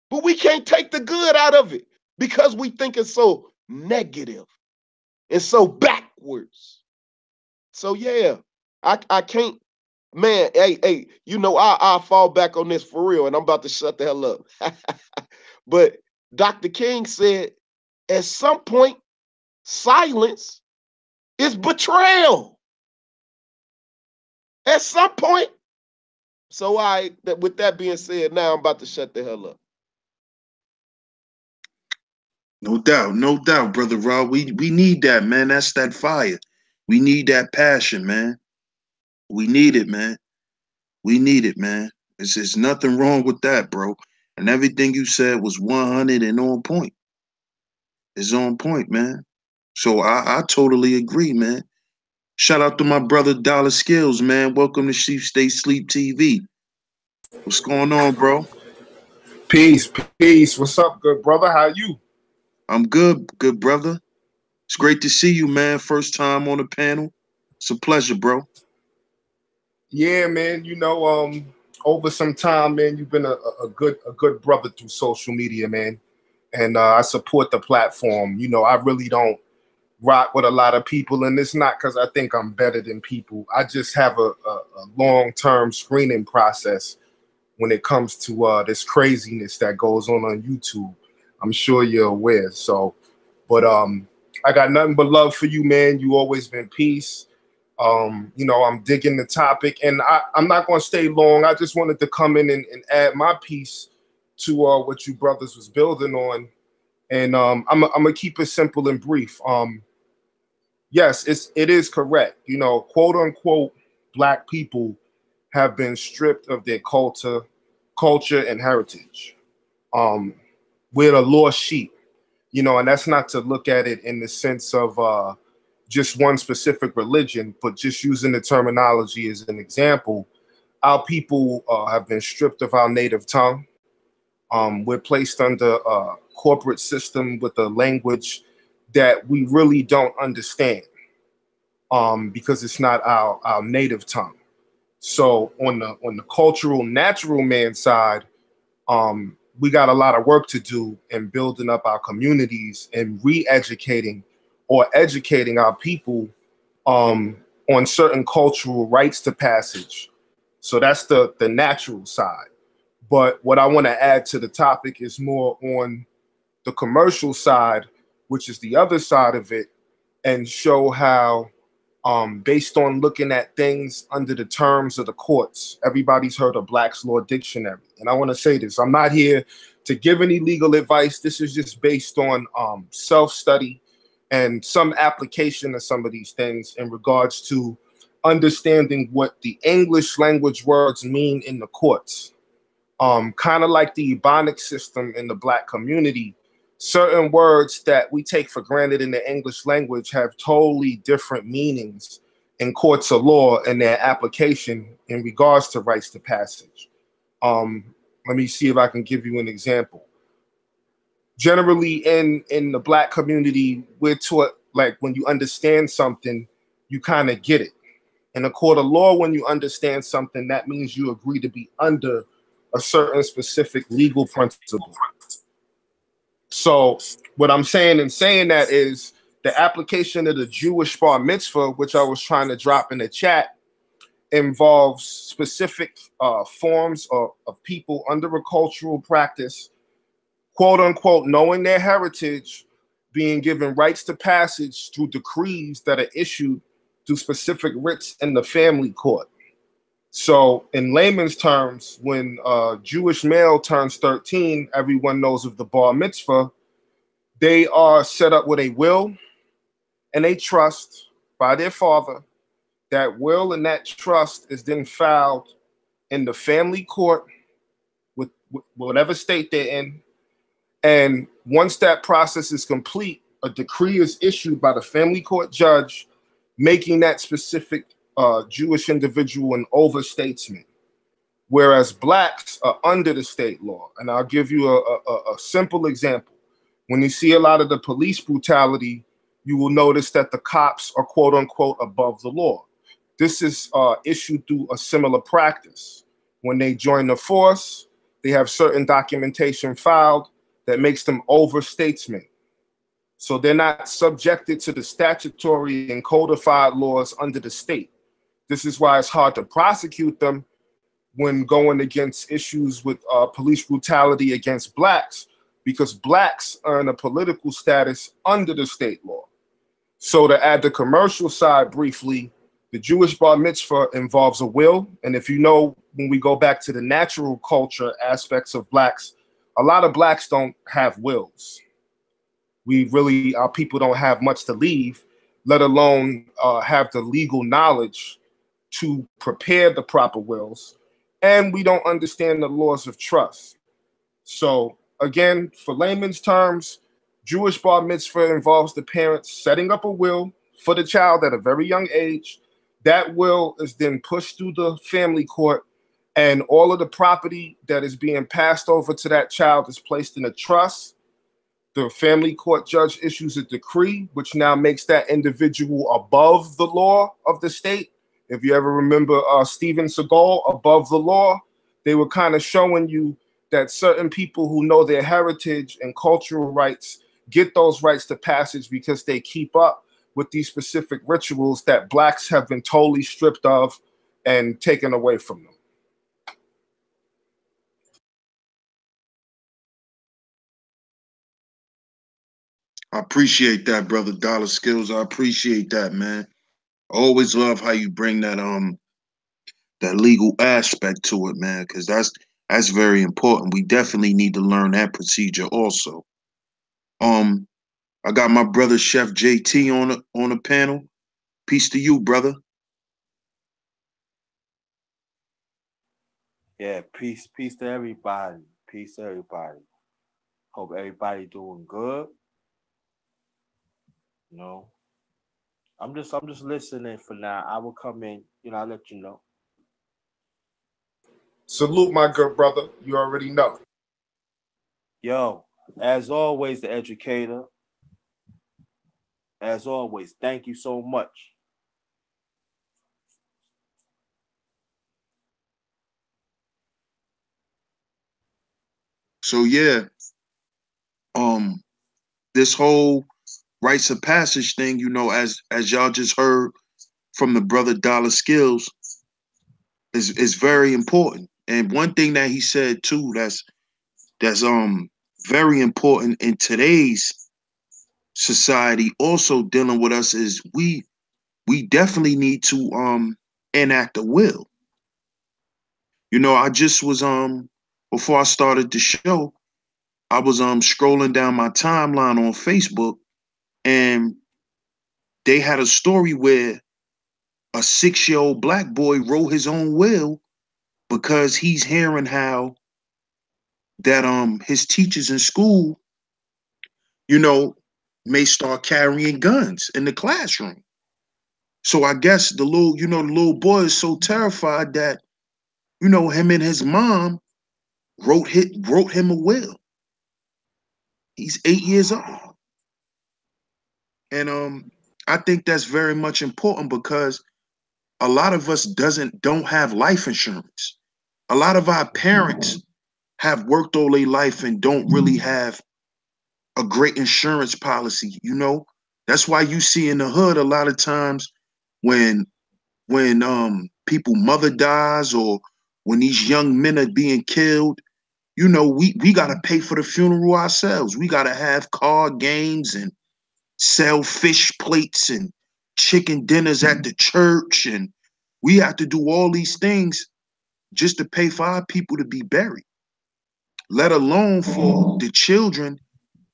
But we can't take the good out of it because we think it's so negative and so backwards. So yeah, I can't, man, hey, you know, I'll fall back on this for real, and I'm about to shut the hell up. But Dr. King said, at some point, silence is betrayal. At some point. So with that being said, now I'm about to shut the hell up. No doubt, Brother Rob. We need that, man. That's that fire. We need that passion, man. We need it, man. We need it, man. There's nothing wrong with that, bro. And everything you said was 100 and on point. It's on point, man. So I totally agree, man. Shout out to my brother Dollar Skills, man. Welcome to Chief State Sleep TV. What's going on, bro? Peace. What's up, good brother? How you? I'm good brother. It's great to see you, man. First time on the panel. It's a pleasure, bro. Yeah, man. You know, over some time, man, you've been a good brother through social media, man. And I support the platform. You know, I really don't rock with a lot of people, and it's not because I think I'm better than people. I just have a long-term screening process when it comes to this craziness that goes on YouTube. I'm sure you're aware. So, but I got nothing but love for you, man. You always been peace. You know, I'm digging the topic, and I'm not going to stay long. I just wanted to come in and add my piece to what you brothers was building on. And I'm gonna keep it simple and brief. Yes, it is correct. You know, quote unquote, Black people have been stripped of their culture and heritage. We're a lost sheep, you know, and that's not to look at it in the sense of just one specific religion, but just using the terminology as an example. Our people have been stripped of our native tongue. We're placed under a corporate system with a language that we really don't understand because it's not our native tongue. So on the cultural, natural man side, we got a lot of work to do in building up our communities and re-educating or educating our people on certain cultural rites to passage. So that's the natural side. But what I want to add to the topic is more on the commercial side, which is the other side of it, and show how based on looking at things under the terms of the courts. Everybody's heard of Black's Law Dictionary. And I want to say this, I'm not here to give any legal advice. This is just based on self-study and some application of some of these things in regards to understanding what the English language words mean in the courts. Kind of like the Ebonics system in the Black community. certain words that we take for granted in the English language have totally different meanings in courts of law and their application in regards to rights to passage. Let me see if I can give you an example. Generally, in the Black community, we're taught, like, when you understand something, you kind of get it. In a court of law, when you understand something, that means you agree to be under a certain specific legal principle. So what I'm saying in saying that is the application of the Jewish bar mitzvah, which I was trying to drop in the chat, involves specific forms of people under a cultural practice, quote unquote, knowing their heritage, being given rights to passage through decrees that are issued through specific writs in the family court. So in layman's terms, when a Jewish male turns 13, everyone knows of the bar mitzvah. They are set up with a will and a trust by their father. That will and that trust is then filed in the family court with whatever state they're in. And once that process is complete, a decree is issued by the family court judge, making that specific Jewish individual an overstatesman, whereas Blacks are under the state law. And I'll give you a simple example. When you see a lot of the police brutality, you will notice that the cops are, quote unquote, above the law. This is issued through a similar practice. When they join the force, they have certain documentation filed that makes them overstatesmen. So they're not subjected to the statutory and codified laws under the state. This is why it's hard to prosecute them when going against issues with police brutality against Blacks, because Blacks are in a political status under the state law. So to add the commercial side briefly, the Jewish bar mitzvah involves a will. And if you know, when we go back to the natural culture aspects of Blacks, a lot of Blacks don't have wills. Our people don't have much to leave, let alone have the legal knowledge to prepare the proper wills. And we don't understand the laws of trust. So again, for layman's terms, Jewish bar mitzvah involves the parents setting up a will for the child at a very young age. That will is then pushed through the family court, and all of the property that is being passed over to that child is placed in a trust. The family court judge issues a decree, which now makes that individual above the law of the state. If you ever remember Steven Seagal, Above the Law, they were kind of showing you that certain people who know their heritage and cultural rights get those rights to passage because they keep up with these specific rituals that Blacks have been totally stripped of and taken away from them. I appreciate that, brother Dollar Skills. I appreciate that, man. I always love how you bring that that legal aspect to it, man, because that's very important. We definitely need to learn that procedure also. I got my brother Chef JT on the panel. Peace to you, brother. Yeah, peace to everybody. Peace to everybody. Hope everybody doing good. You know, I'm just listening for now. I will come in, I'll let you know. Salute, my good brother. You already know. Yo, as always, the educator. As always, thank you so much. So yeah, this whole rites of passage thing, as y'all just heard from the brother Dollar Skills, is very important. And one thing that he said too, that's very important in today's society, also dealing with us, is we definitely need to enact a will. I just was before I started the show, I was scrolling down my timeline on Facebook, and they had a story where a 6-year-old Black boy wrote his own will because he's hearing how that his teachers in school may start carrying guns in the classroom. So I guess the little boy is so terrified that, him and his mom wrote him a will. He's 8 years old. And I think that's very much important because a lot of us don't have life insurance. A lot of our parents have worked all their life and don't really have a great insurance policy. That's why you see in the hood a lot of times when people mother dies or when these young men are being killed, we got to pay for the funeral ourselves. We got to have card games and sell fish plates and chicken dinners at the church, and we have to do all these things just to pay for our people to be buried, let alone for the children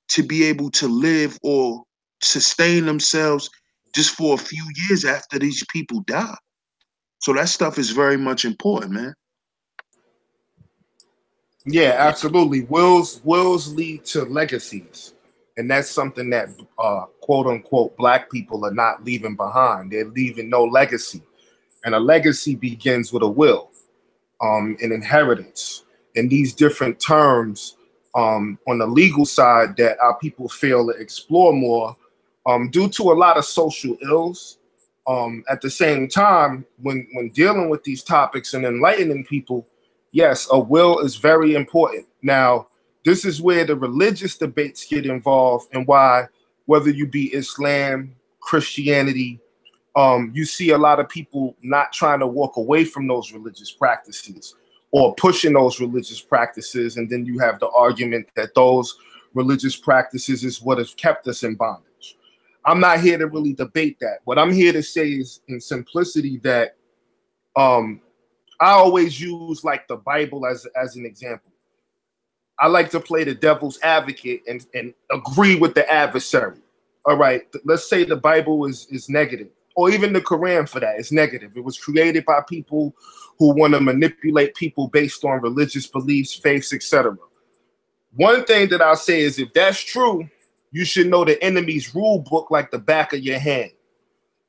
to be able to live or sustain themselves just for a few years after these people die. So that stuff is very much important, man. Yeah, absolutely. Wills lead to legacies. And that's something that quote unquote black people are not leaving behind. They're leaving no legacy. And a legacy begins with a will, an inheritance. And these different terms on the legal side that our people fail to explore more due to a lot of social ills. At the same time, when dealing with these topics and enlightening people, yes, a will is very important. Now, this is where the religious debates get involved, and why, whether you be Islam, Christianity, you see a lot of people not trying to walk away from those religious practices or pushing those religious practices. And then you have the argument that those religious practices is what has kept us in bondage. I'm not here to really debate that. What I'm here to say is in simplicity that I always use like the Bible as an example. I like to play the devil's advocate and agree with the adversary. All right, let's say the Bible is negative, or even the Quran for that is negative. It was created by people who want to manipulate people based on religious beliefs, faiths, etc. One thing that I'll say is if that's true, you should know the enemy's rule book like the back of your hand.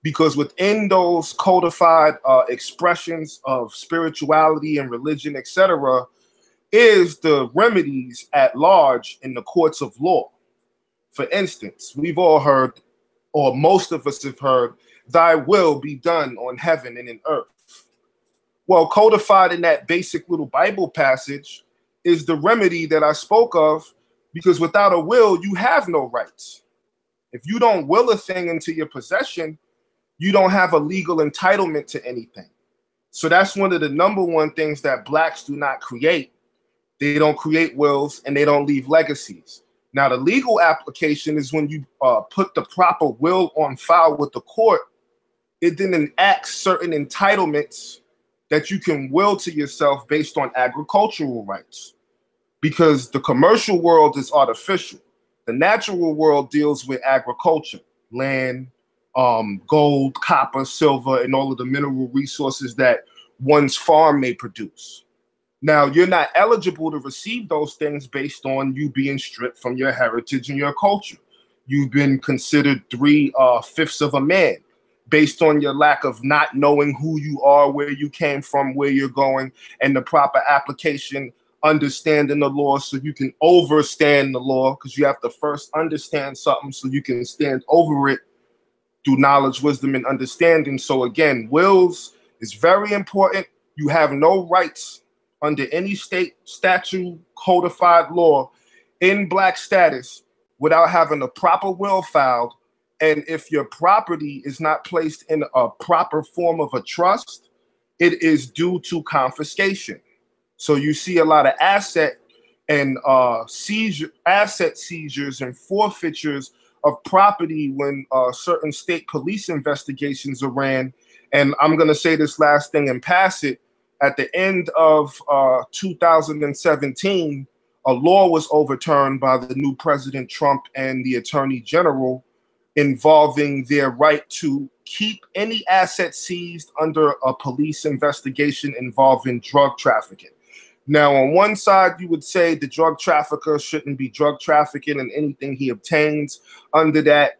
Because within those codified expressions of spirituality and religion, etc., is the remedies at large in the courts of law. For instance, we've all heard, or most of us have heard, thy will be done on heaven and in earth. Well, codified in that basic little Bible passage is the remedy that I spoke of, because without a will, you have no rights. If you don't will a thing into your possession, you don't have a legal entitlement to anything. So that's one of the number one things that blacks do not create. They don't create wills and they don't leave legacies. Now, the legal application is when you put the proper will on file with the court, it then enacts certain entitlements that you can will to yourself based on agricultural rights. Because the commercial world is artificial. The natural world deals with agriculture, land, gold, copper, silver, and all of the mineral resources that one's farm may produce. Now, you're not eligible to receive those things based on you being stripped from your heritage and your culture. You've been considered 3/5 of a man based on your lack of not knowing who you are, where you came from, where you're going, and the proper application, understanding the law so you can overstand the law, because you have to first understand something so you can stand over it through knowledge, wisdom, and understanding. So again, wills is very important. You have no rights under any state statute, codified law in black status without having a proper will filed. And if your property is not placed in a proper form of a trust, it is due to confiscation. So you see a lot of asset seizures and forfeitures of property when certain state police investigations are ran. And I'm going to say this last thing and pass it. At the end of 2017, a law was overturned by the new President Trump and the Attorney General involving their right to keep any asset seized under a police investigation involving drug trafficking. Now, on one side, you would say the drug trafficker shouldn't be drug trafficking, and anything he obtains under that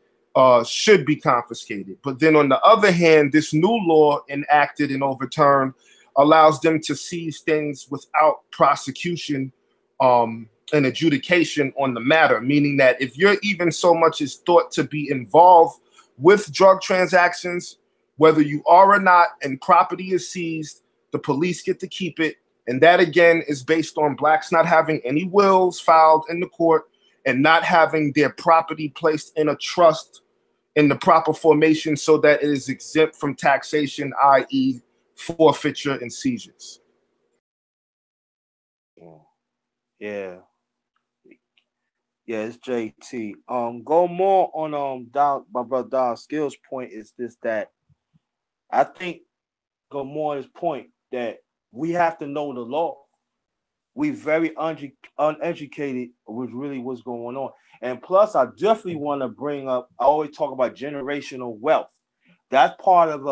should be confiscated. But then on the other hand, this new law enacted and overturned allows them to seize things without prosecution and adjudication on the matter, meaning that if you're even so much as thought to be involved with drug transactions, whether you are or not, and property is seized, the police get to keep it. And that, again, is based on blacks not having any wills filed in the court and not having their property placed in a trust in the proper formation so that it is exempt from taxation, i.e. forfeiture and seizures. Yeah. Yeah, it's JT. Go more on my brother Don Skills' point is this, that I think go more on his point that we have to know the law. We very uneducated with really what's going on. And plus, I definitely want to bring up, I always talk about generational wealth. That's part of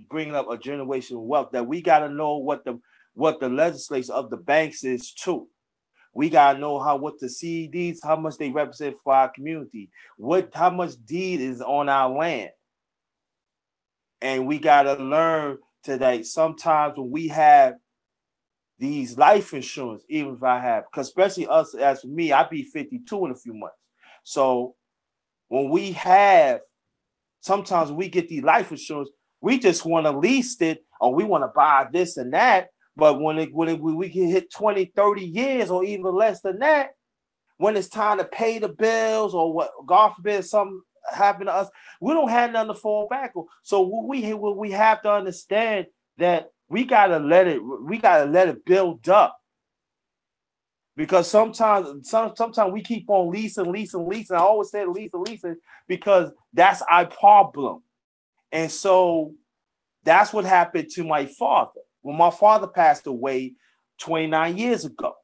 bringing up a generational wealth, that we got to know what the legislation of the banks is too. We got to know what the CDs, how much they represent for our community, how much deed is on our land. And we got to learn today, sometimes when we have these life insurance, even if I have, because especially us, as for me, I'll be 52 in a few months. So when we have, sometimes we get these life insurance, we just want to lease it or we want to buy this and that. But when we can hit 20, 30 years or even less than that, when it's time to pay the bills or what, God forbid, something happen to us, we don't have nothing to fall back on. So we have to understand that we gotta let it build up. Because sometimes we keep on leasing. I always say leasing because that's our problem. And so that's what happened to my father. When my father passed away 29 years ago,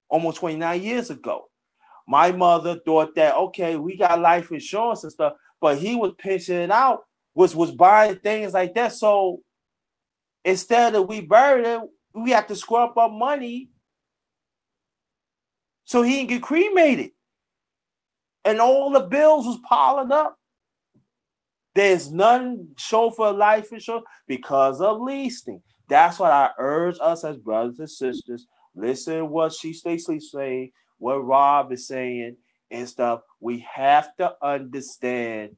almost 29 years ago, my mother thought that, okay, we got life insurance and stuff, but he was pinching it out, was buying things like that. So instead of we buried it, we have to scrub up money so he can get cremated. And all the bills was piling up. There's none show for life insurance because of leasing. That's what I urge us as brothers and sisters. Listen to what she Stacey saying, what Rob is saying and stuff. We have to understand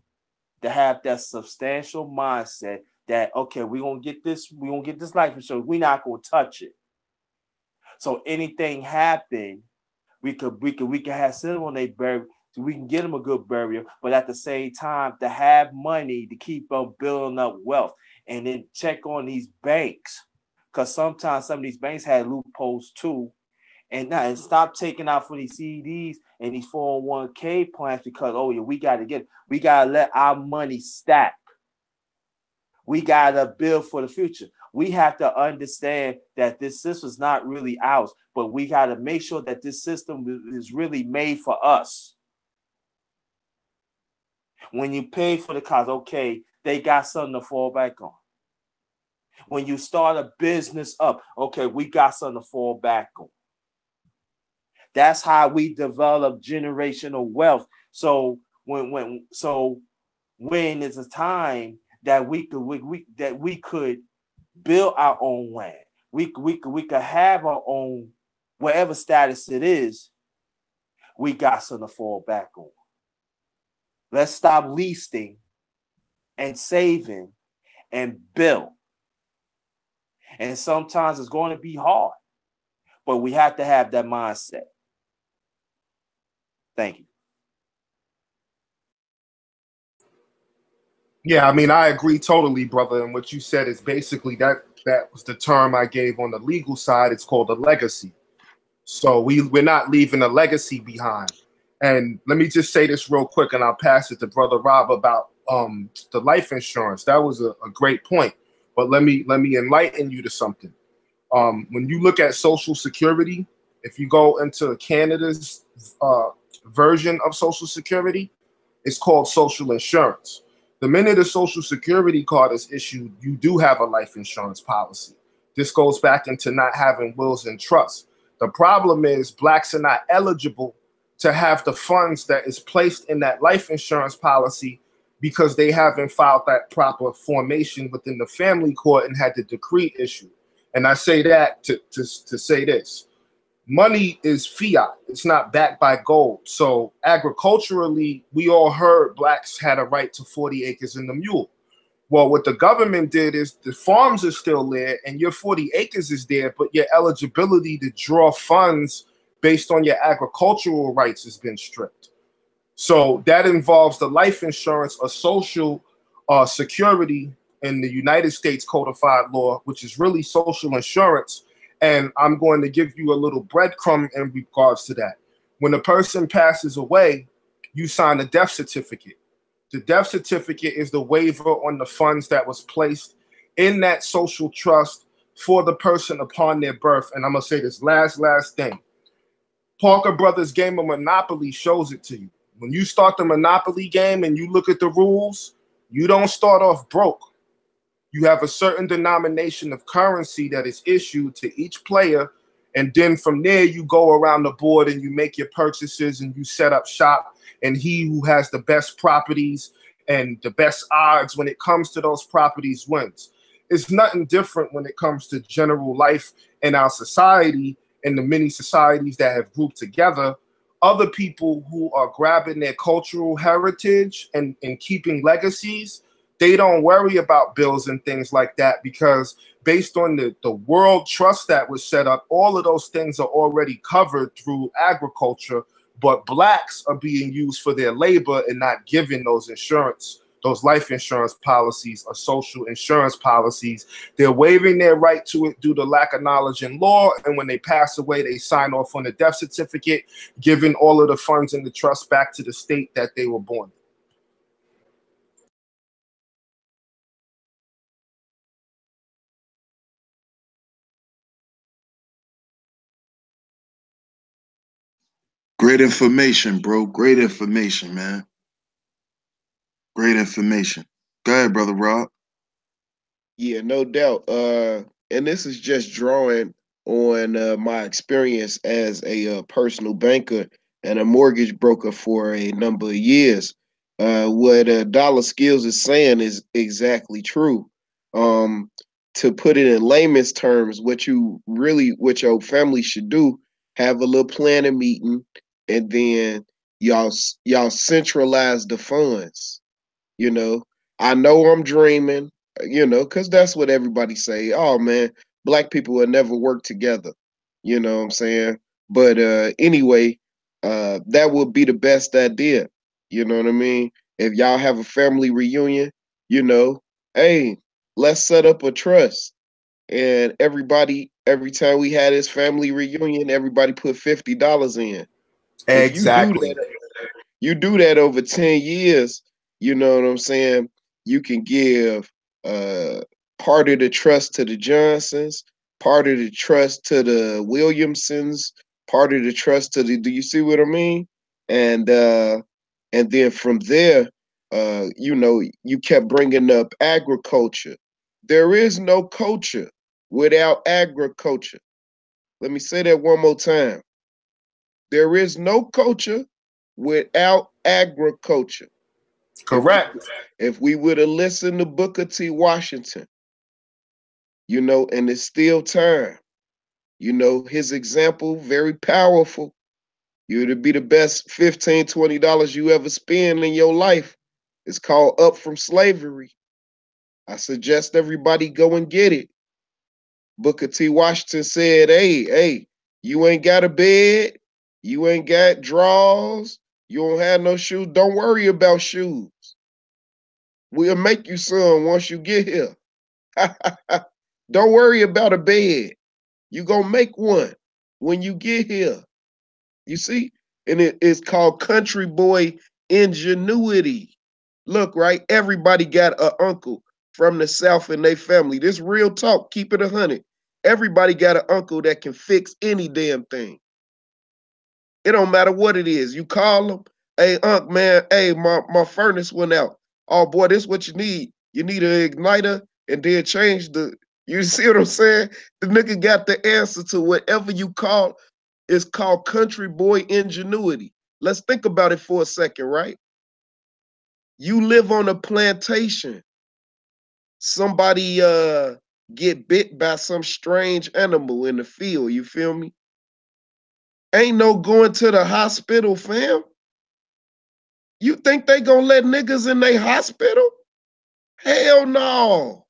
to have that substantial mindset that, okay, we're gonna get this life insurance. We're not gonna touch it. So anything happen, we could have them on their burial, so we can get them a good burial, but at the same time to have money to keep on building up wealth. And then check on these banks, because sometimes some of these banks had loopholes too. And stop taking out for these CDs and these 401k plans because, oh yeah, we got to let our money stack. We got to build for the future. We have to understand that this system is not really ours, but we got to make sure that this system is really made for us. When you pay for the cost, okay, they got something to fall back on. When you start a business up, okay, we got something to fall back on. That's how we develop generational wealth. So when it's a time that we could build our own land, we could have our own, whatever status it is, we got something to fall back on. Let's stop leasing and saving and build. And sometimes it's going to be hard, but we have to have that mindset. Thank you. Yeah, I mean, I agree totally, brother. And what you said is basically that was the term I gave on the legal side. It's called a legacy. So we're not leaving a legacy behind. And let me just say this real quick, and I'll pass it to Brother Rob about the life insurance. That was a great point. But let me enlighten you to something. When you look at Social Security, if you go into Canada's version of Social Security, it's called social insurance. The minute a Social Security card is issued, you do have a life insurance policy. This goes back into not having wills and trusts. The problem is blacks are not eligible to have the funds that is placed in that life insurance policy because they haven't filed that proper formation within the family court and had the decree issued. And I say that to say this. Money is fiat. It's not backed by gold. So agriculturally, we all heard blacks had a right to 40 acres in the mule. Well, what the government did is the farms are still there and your 40 acres is there, but your eligibility to draw funds based on your agricultural rights has been stripped. So that involves the life insurance or social security in the United States codified law, which is really social insurance. And I'm going to give you a little breadcrumb in regards to that. When a person passes away, you sign a death certificate. The death certificate is the waiver on the funds that was placed in that social trust for the person upon their birth. And I'm going to say this last thing. Parker Brothers' game of Monopoly shows it to you. When you start the Monopoly game and you look at the rules, you don't start off broke. You have a certain denomination of currency that is issued to each player. And then from there, you go around the board and you make your purchases and you set up shop. And he who has the best properties and the best odds when it comes to those properties wins. It's nothing different when it comes to general life in our society and the many societies that have grouped together. Other people who are grabbing their cultural heritage and keeping legacies, they don't worry about bills and things like that because based on the world trust that was set up, all of those things are already covered through agriculture, but blacks are being used for their labor and not given those life insurance policies or social insurance policies. They're waiving their right to it due to lack of knowledge in law. And when they pass away, they sign off on the death certificate, giving all of the funds in the trust back to the state that they were born in. Great information, bro. Great information, man. Great information. Go ahead, Brother Rob. Yeah, no doubt. And this is just drawing on my experience as a personal banker and a mortgage broker for a number of years. What Dollar Skills is saying is exactly true. To put it in layman's terms, what your family should do, have a little planning meeting, and then y'all centralize the funds. You know, I know I'm dreaming, because that's what everybody say. Oh man, black people will never work together. You know what I'm saying? But anyway, that would be the best idea. You know what I mean? If y'all have a family reunion, hey, let's set up a trust. And every time we had this family reunion, everybody put $50 in. Exactly. You do that over 10 years, you know what I'm saying? You can give part of the trust to the Johnsons, part of the trust to the Williamsons, part of the trust to do you see what I mean? And then from there, you kept bringing up agriculture. There is no culture without agriculture. Let me say that one more time. There is no culture without agriculture. Correct. If we would have listened to Booker T. Washington, and it's still time, his example, very powerful. You'd be the best $15, $20 you ever spend in your life. It's called Up from Slavery. I suggest everybody go and get it. Booker T. Washington said, hey, you ain't got a bed, you ain't got drawers, you don't have no shoes. Don't worry about shoes. We'll make you some once you get here. Don't worry about a bed. You gonna make one when you get here. You see? And it's called country boy ingenuity. Look, right? Everybody got an uncle from the South in their family. This real talk, keep it 100. Everybody got an uncle that can fix any damn thing. It don't matter what it is. You call them, hey, unc, man, hey, my furnace went out. Oh boy, this is what you need. You need an igniter and then change the You see what I'm saying? The nigga got the answer to whatever you call. It's called country boy ingenuity. Let's think about it for a second, right? You live on a plantation. Somebody get bit by some strange animal in the field, you feel me? Ain't no going to the hospital, fam. You think they gonna let niggas in their hospital? Hell no.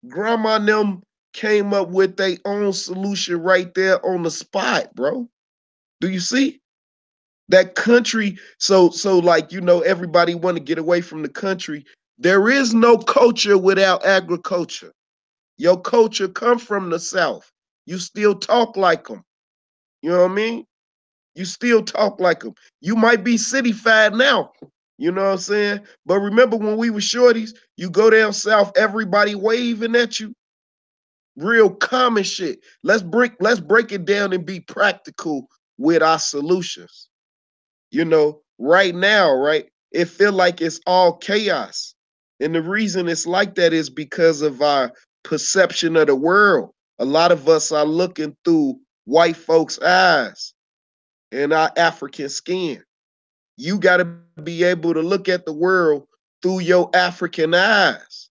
Grandma and them came up with their own solution right there on the spot, bro. Do you see? That country, so like, everybody want to get away from the country. There is no culture without agriculture. Your culture come from the South. You still talk like them. You know what I mean? You still talk like them. You might be cityfied now. You know what I'm saying? But remember when we were shorties, you go down south, everybody waving at you. Real common shit. Let's break it down and be practical with our solutions. Right now, right? It feel like it's all chaos. And the reason it's like that is because of our perception of the world. A lot of us are looking through white folks' eyes and our African skin. You got to be able to look at the world through your African eyes.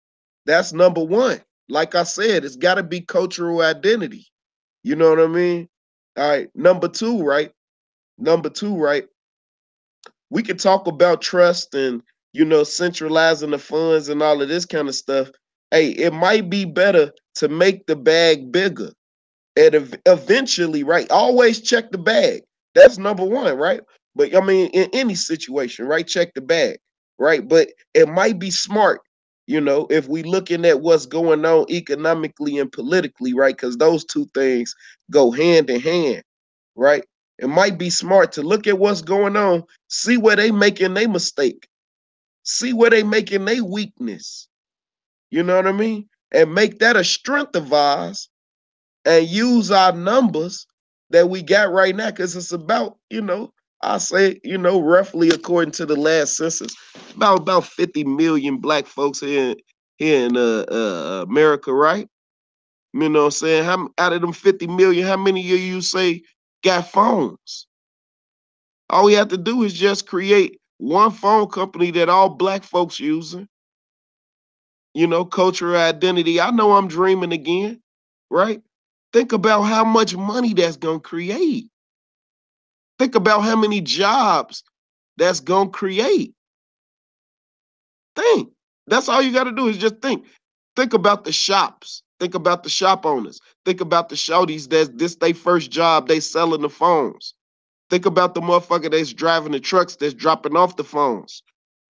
That's number one. Like I said, it's got to be cultural identity. You know what I mean? All right. Number two, right? We can talk about trust and, centralizing the funds and all of this kind of stuff. Hey, it might be better to make the bag bigger. And eventually, right? Always check the bag. That's number one, right? But I mean, in any situation, right? Check the bag, right? But it might be smart, if we looking at what's going on economically and politically, right? Because those two things go hand in hand, right? It might be smart to look at what's going on, see where they making their mistake, see where they making their weakness. You know what I mean? And make that a strength of ours and use our numbers that we got right now, because it's about, I say, roughly according to the last census, about 50 million black folks here in America, right? You know what I'm saying? How out of them 50 million, how many of you say got phones? All we have to do is just create one phone company that all black folks using. Cultural identity. I know I'm dreaming again, right? Think about how much money that's going to create. Think about how many jobs that's going to create. Think. That's all you got to do is just think. Think about the shops. Think about the shop owners. Think about the shorties this they first job, they selling the phones. Think about the motherfucker that's driving the trucks that's dropping off the phones.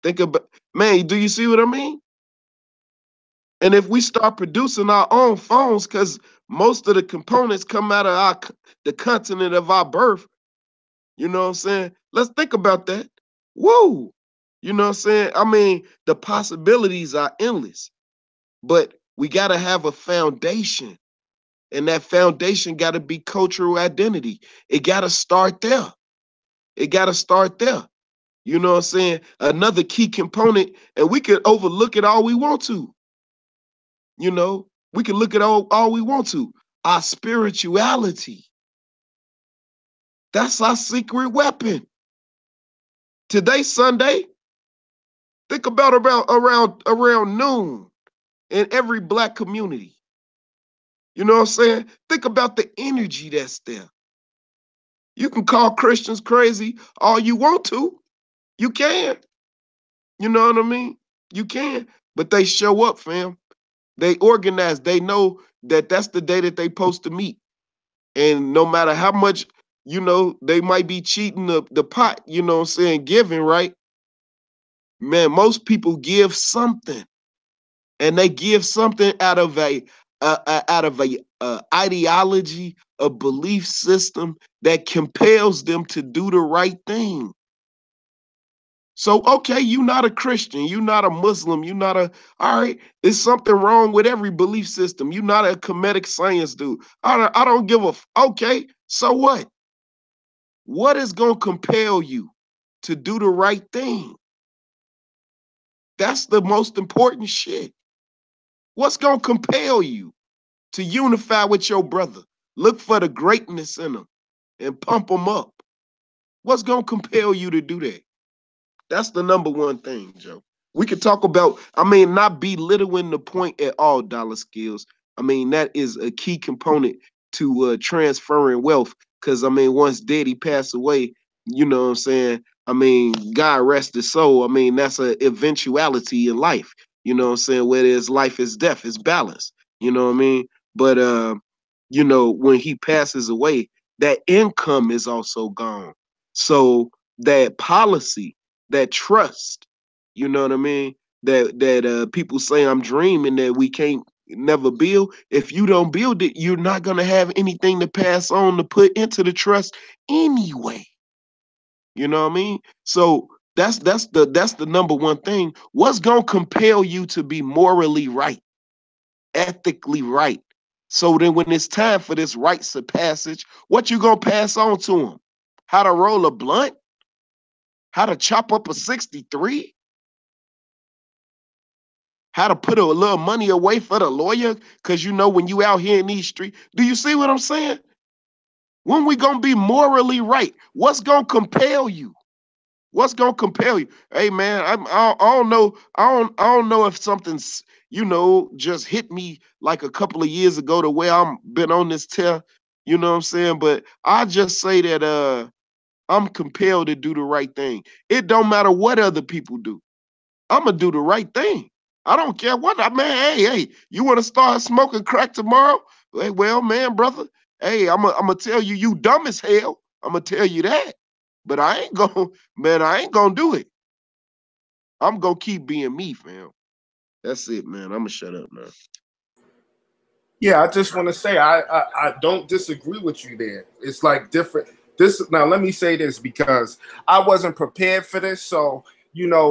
Think about, man, do you see what I mean? And if we start producing our own phones, because most of the components come out of the continent of our birth, you know what I'm saying? Let's think about that. Woo! You know what I'm saying? I mean, the possibilities are endless, but we got to have a foundation. And that foundation got to be cultural identity. It got to start there. It got to start there. You know what I'm saying? Another key component, and we could overlook it all we want to. We can look at all we want to. Our spirituality. That's our secret weapon. Today, Sunday, think about around noon in every black community. You know what I'm saying? Think about the energy that's there. You can call Christians crazy all you want to. You can. You know what I mean? You can. But they show up, fam. They organize. They know that that's the day that they supposed to meet. And no matter how much, they might be cheating the pot, you know what I'm saying, giving, right? Man, most people give something. And they give something out of a ideology, a belief system that compels them to do the right thing. So, okay, you're not a Christian, you're not a Muslim, all right, there's something wrong with every belief system. You're not a comedic science dude. I don't give okay, so what? What is going to compel you to do the right thing? That's the most important shit. What's going to compel you? to unify with your brother. Look for the greatness in them and pump them up. What's going to compel you to do that? That's the number one thing, Joe. We could talk about, not belittling the point at all, Dollar Skills. That is a key component to transferring wealth. Because, once Daddy passed away, you know what I'm saying? God rest his soul. That's an eventuality in life. You know what I'm saying? Where there's life is death, it's balance. You know what I mean? But, when he passes away, that income is also gone. So that policy, that trust, you know what I mean? That people say I'm dreaming that we can't never build. If you don't build it, you're not gonna have anything to pass on to put into the trust anyway. You know what I mean? So that's the number one thing. What's gonna compel you to be morally right, ethically right? So then when it's time for this rites of passage, what you gonna pass on to them? How to roll a blunt? How to chop up a 63? How to put a little money away for the lawyer? Because when you out here in these streets, do you see what I'm saying? When we gonna be morally right? What's gonna compel you? What's gonna compel you? Hey man, I don't know. I don't know if something's just hit me like a couple of years ago to where I'm been on this tear. You know what I'm saying? But I just say that I'm compelled to do the right thing. It don't matter what other people do. I'm gonna do the right thing. I don't care what. Hey, you want to start smoking crack tomorrow? Hey, well, man, brother. Hey, I'm gonna tell you, you dumb as hell. I'm gonna tell you that. But I ain't gonna do it. I'm gonna keep being me, fam. That's it, man. I'm gonna shut up now. Yeah, I just want to say I don't disagree with you there. It's like different. Now let me say this because I wasn't prepared for this. So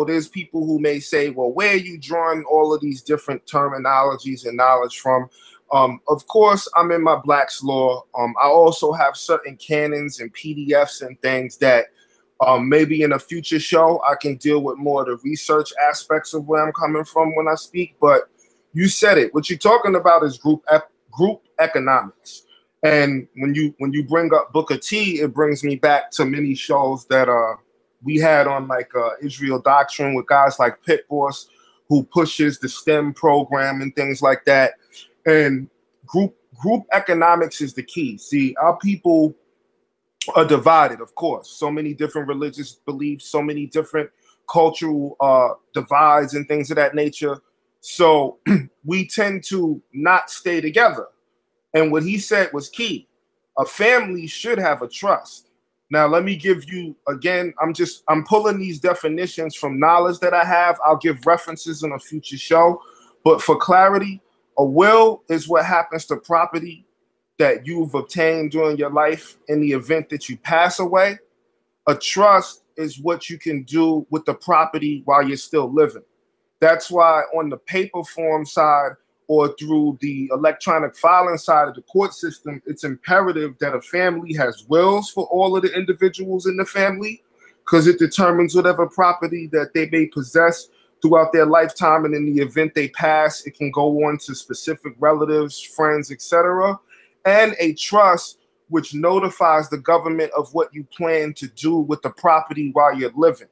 there's people who may say, well, where are you drawing all of these different terminologies and knowledge from? Of course, I'm in my Black's Law. I also have certain canons and PDFs and things that maybe in a future show I can deal with more of the research aspects of where I'm coming from when I speak. But you said it. What you're talking about is group economics. And when you bring up Booker T, it brings me back to many shows that we had on like Israel Doctrine with guys like Pit Boss, who pushes the STEM program and things like that. And group economics is the key. See, our people are divided, of course. So many different religious beliefs, so many different cultural divides and things of that nature. So we tend to not stay together. And what he said was key. A family should have a trust. Now, let me give you, again, I'm pulling these definitions from knowledge that I have. I'll give references in a future show. But for clarity, a will is what happens to property that you've obtained during your life in the event that you pass away. A trust is what you can do with the property while you're still living. That's why on the paper form side or through the electronic filing side of the court system, it's imperative that a family has wills for all of the individuals in the family, because it determines whatever property that they may possess throughout their lifetime. And in the event they pass, it can go on to specific relatives, friends, etc. And a trust, which notifies the government of what you plan to do with the property while you're living.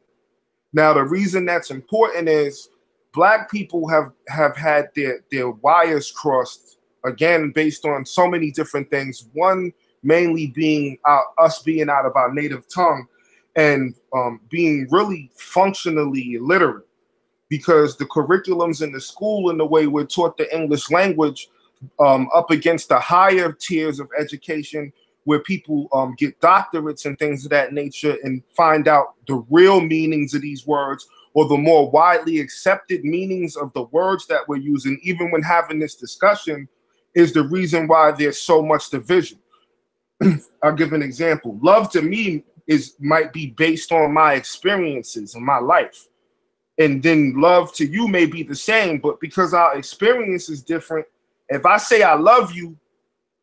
Now, the reason that's important is Black people have had their wires crossed, again, based on so many different things. One mainly being us being out of our native tongue and being really functionally illiterate, because the curriculums in the school and the way we're taught the English language up against the higher tiers of education where people get doctorates and things of that nature and find out the real meanings of these words, or the more widely accepted meanings of the words that we're using, even when having this discussion, is the reason why there's so much division. I'll give an example. Love to me might be based on my experiences in my life. And then love to you may be the same, but because our experience is different, if I say I love you,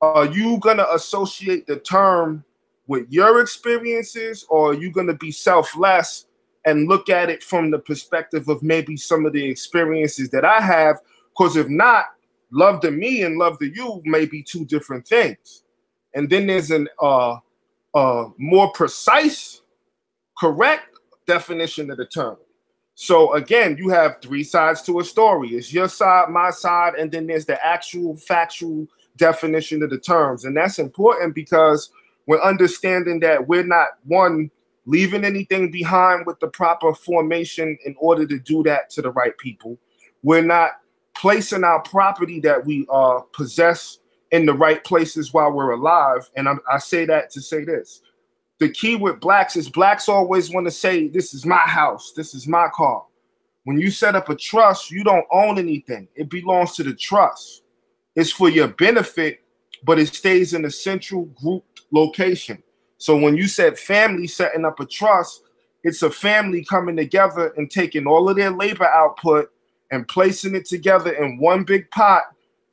are you going to associate the term with your experiences, or are you going to be selfless and look at it from the perspective of maybe some of the experiences that I have? Because if not, love to me and love to you may be two different things. And then there's an more precise, correct definition of the term. So again, you have three sides to a story. It's your side, my side, and then there's the actual factual definition of the terms. And that's important because we're understanding that we're not, one, leaving anything behind with the proper formation in order to do that to the right people. We're not placing our property that we possess in the right places while we're alive. And I say that to say this. The key with blacks is blacks always want to say, this is my house, this is my car. When you set up a trust, you don't own anything. It belongs to the trust. It's for your benefit, but it stays in a central grouped location. So when you said family setting up a trust, it's a family coming together and taking all of their labor output and placing it together in one big pot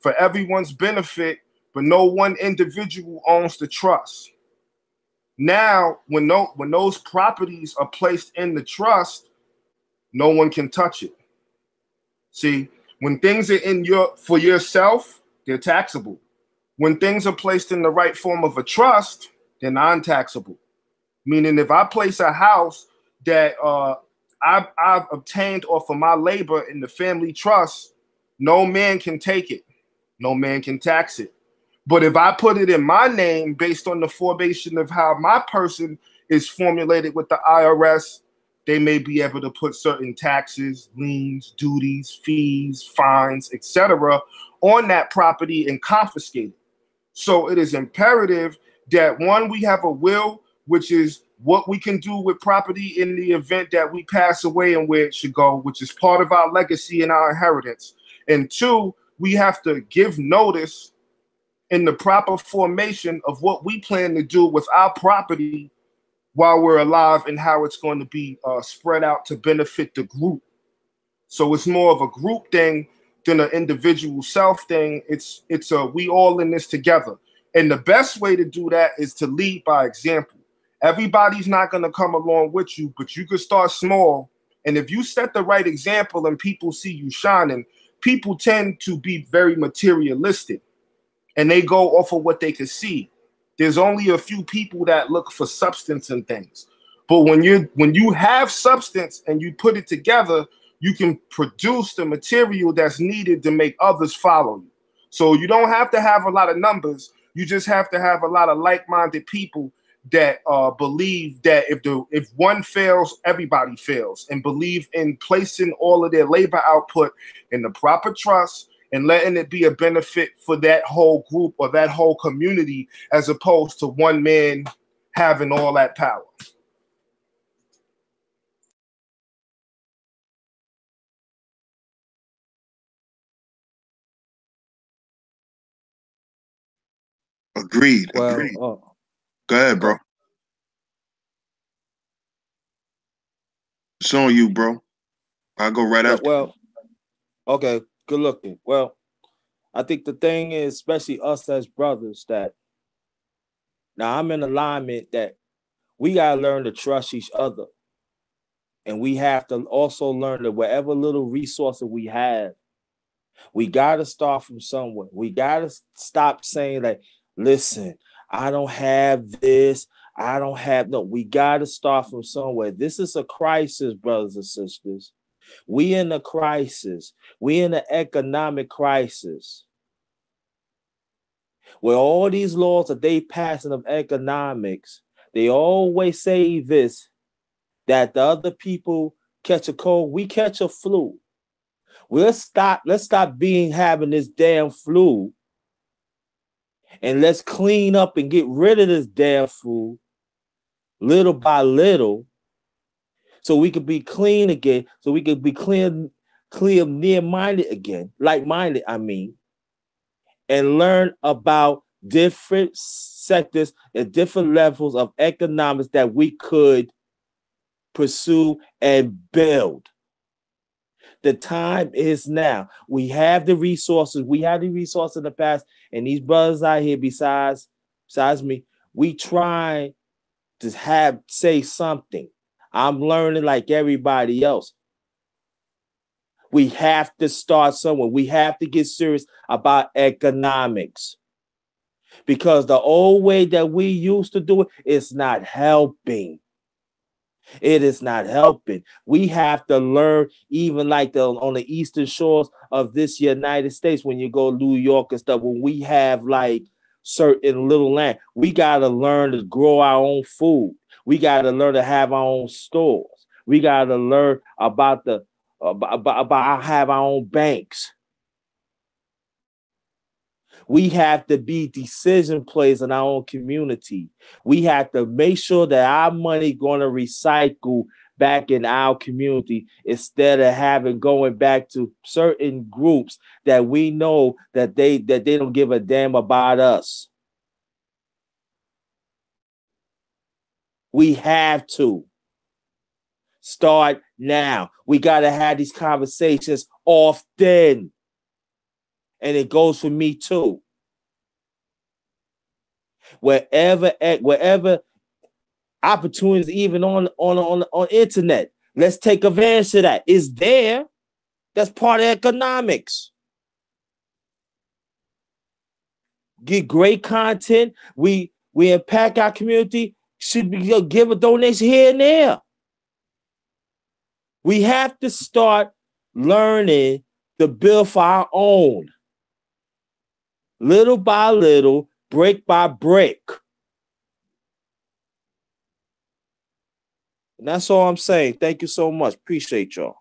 for everyone's benefit, but no one individual owns the trust. Now, when those properties are placed in the trust, no one can touch it. See, when things are in for yourself, they're taxable. When things are placed in the right form of a trust, they're non-taxable. Meaning, if I place a house that I've obtained off of my labor in the family trust, no man can take it. No man can tax it. But if I put it in my name based on the formation of how my person is formulated with the IRS, they may be able to put certain taxes, liens, duties, fees, fines, etc. on that property and confiscate it. So it is imperative that, one, we have a will, which is what we can do with property in the event that we pass away and where it should go, which is part of our legacy and our inheritance. And two, we have to give notice in the proper formation of what we plan to do with our property while we're alive and how it's going to be spread out to benefit the group. So it's more of a group thing than an individual self thing. It's we all in this together. And the best way to do that is to lead by example. Everybody's not going to come along with you, but you could start small. And if you set the right example and people see you shining, people tend to be very materialistic. And they go off of what they can see. There's only a few people that look for substance in things. But when you have substance and you put it together, you can produce the material that's needed to make others follow you. So you don't have to have a lot of numbers. You just have to have a lot of like-minded people that believe that if one fails, everybody fails, and believe in placing all of their labor output in the proper trust and letting it be a benefit for that whole group or that whole community, as opposed to one man having all that power. Agreed. Agreed. Go ahead, bro. It's on you, bro. I'll go right after. Well, okay, good looking. Well, I think the thing is, especially us as brothers, that now I'm in alignment that we gotta learn to trust each other. And we have to also learn that whatever little resources we have, we gotta start from somewhere. We gotta stop saying like, listen, I don't have this, I don't have no. We gotta start from somewhere. This is a crisis, brothers and sisters. We in a crisis. We in an economic crisis. Where all these laws that they passing of economics, they always say this, that the other people catch a cold, we catch a flu. Let's stop having this damn flu. And let's clean up and get rid of this damn flu little by little, so we could be clean again, so we could be clear, near-minded again, like-minded, I mean, and learn about different sectors and different levels of economics that we could pursue and build. The time is now. We have the resources. We had the resources in the past, and these brothers out here, besides me, we try to say something. I'm learning like everybody else. We have to start somewhere. We have to get serious about economics. Because the old way that we used to do it is not helping. It is not helping. We have to learn, even like on the eastern shores of this United States, when you go to New York and stuff, when we have like certain little land, we got to learn to grow our own food. We got to learn to have our own stores. We got to learn about have our own banks. We have to be decision players in our own community. We have to make sure that our money going to recycle back in our community instead of having going back to certain groups that we know that they don't give a damn about us. We have to start now. We got to have these conversations often. And it goes for me too. Wherever opportunities, even on internet, let's take advantage of that. It's there. That's part of economics. Get great content. We impact our community. Should be give a donation here and there. We have to start learning to build for our own. Little by little, brick by brick. And that's all I'm saying. Thank you so much. Appreciate y'all.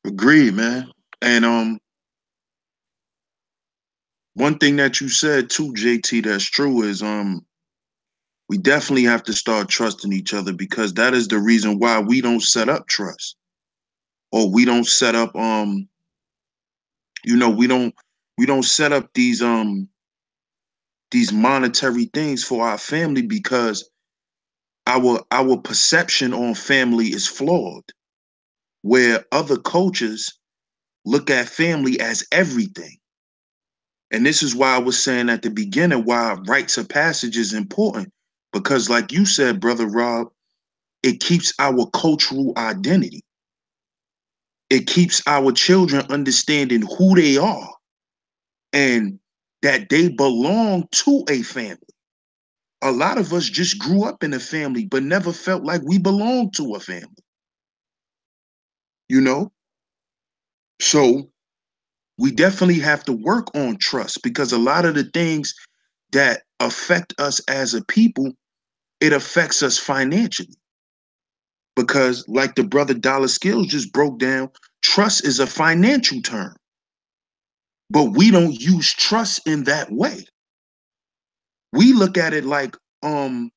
Agreed, man. And one thing that you said too, JT, that's true is we definitely have to start trusting each other, because that is the reason why we don't set up trust. Or we don't set up we don't set up these monetary things for our family, because our perception on family is flawed, where other cultures look at family as everything. And this is why I was saying at the beginning why rites of passage is important, because like you said, Brother Rob, it keeps our cultural identity. It keeps our children understanding who they are and that they belong to a family. A lot of us just grew up in a family, but never felt like we belonged to a family. So we definitely have to work on trust, because a lot of the things that affect us as a people, it affects us financially. Because like the brother Dollar Skills just broke down, trust is a financial term. But we don't use trust in that way. We look at it like, can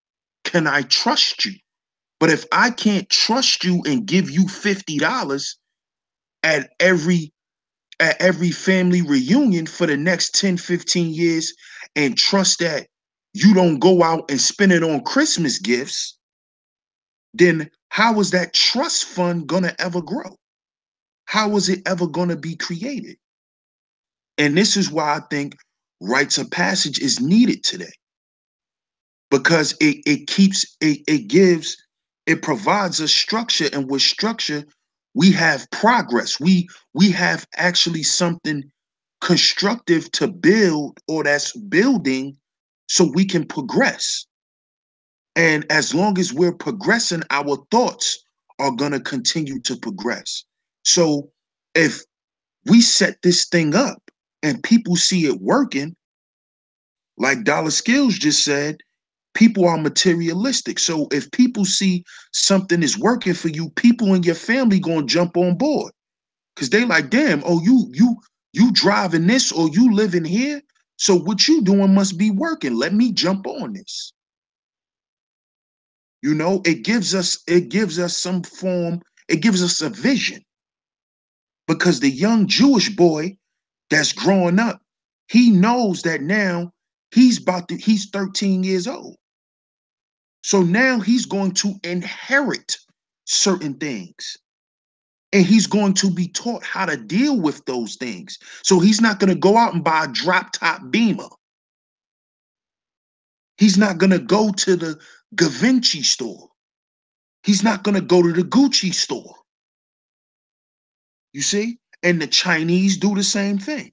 I trust you? But if I can't trust you and give you $50 at every family reunion for the next 10, 15 years, and trust that you don't go out and spend it on Christmas gifts, then how is that trust fund gonna ever grow? How is it ever gonna be created? And this is why I think rites of passage is needed today, because it provides us structure, and with structure we have progress. We have actually something constructive to build, or that's building, so we can progress. And as long as we're progressing, our thoughts are going to continue to progress. So if we set this thing up and people see it working, like Dollar Skills just said, people are materialistic. So if people see something is working for you, people in your family going to jump on board, because they like, damn, oh, you driving this, or you living here, so what you doing must be working. Let me jump on this. It gives us some form, it gives us a vision. Because the young Jewish boy that's growing up, he knows that now he's 13 years old. So now he's going to inherit certain things. And he's going to be taught how to deal with those things. So he's not going to go out and buy a drop top Beamer. He's not going to go to the Givenchy store. He's not going to go to the Gucci store. You see? And the Chinese do the same thing.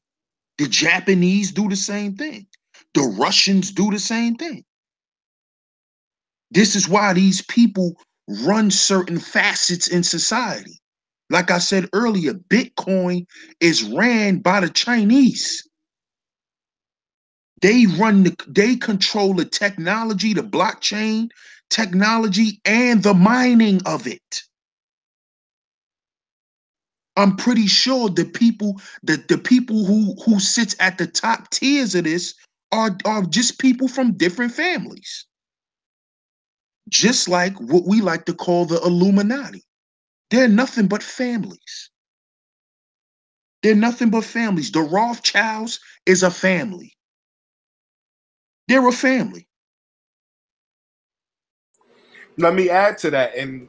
The Japanese do the same thing. The Russians do the same thing. This is why these people run certain facets in society. Like I said earlier, Bitcoin is ran by the Chinese. They control the technology, the blockchain technology, and the mining of it. I'm pretty sure the people who sits at the top tiers of this are just people from different families. Just like what we like to call the Illuminati. They're nothing but families. They're nothing but families. The Rothschilds is a family. They're a family. Let me add to that, and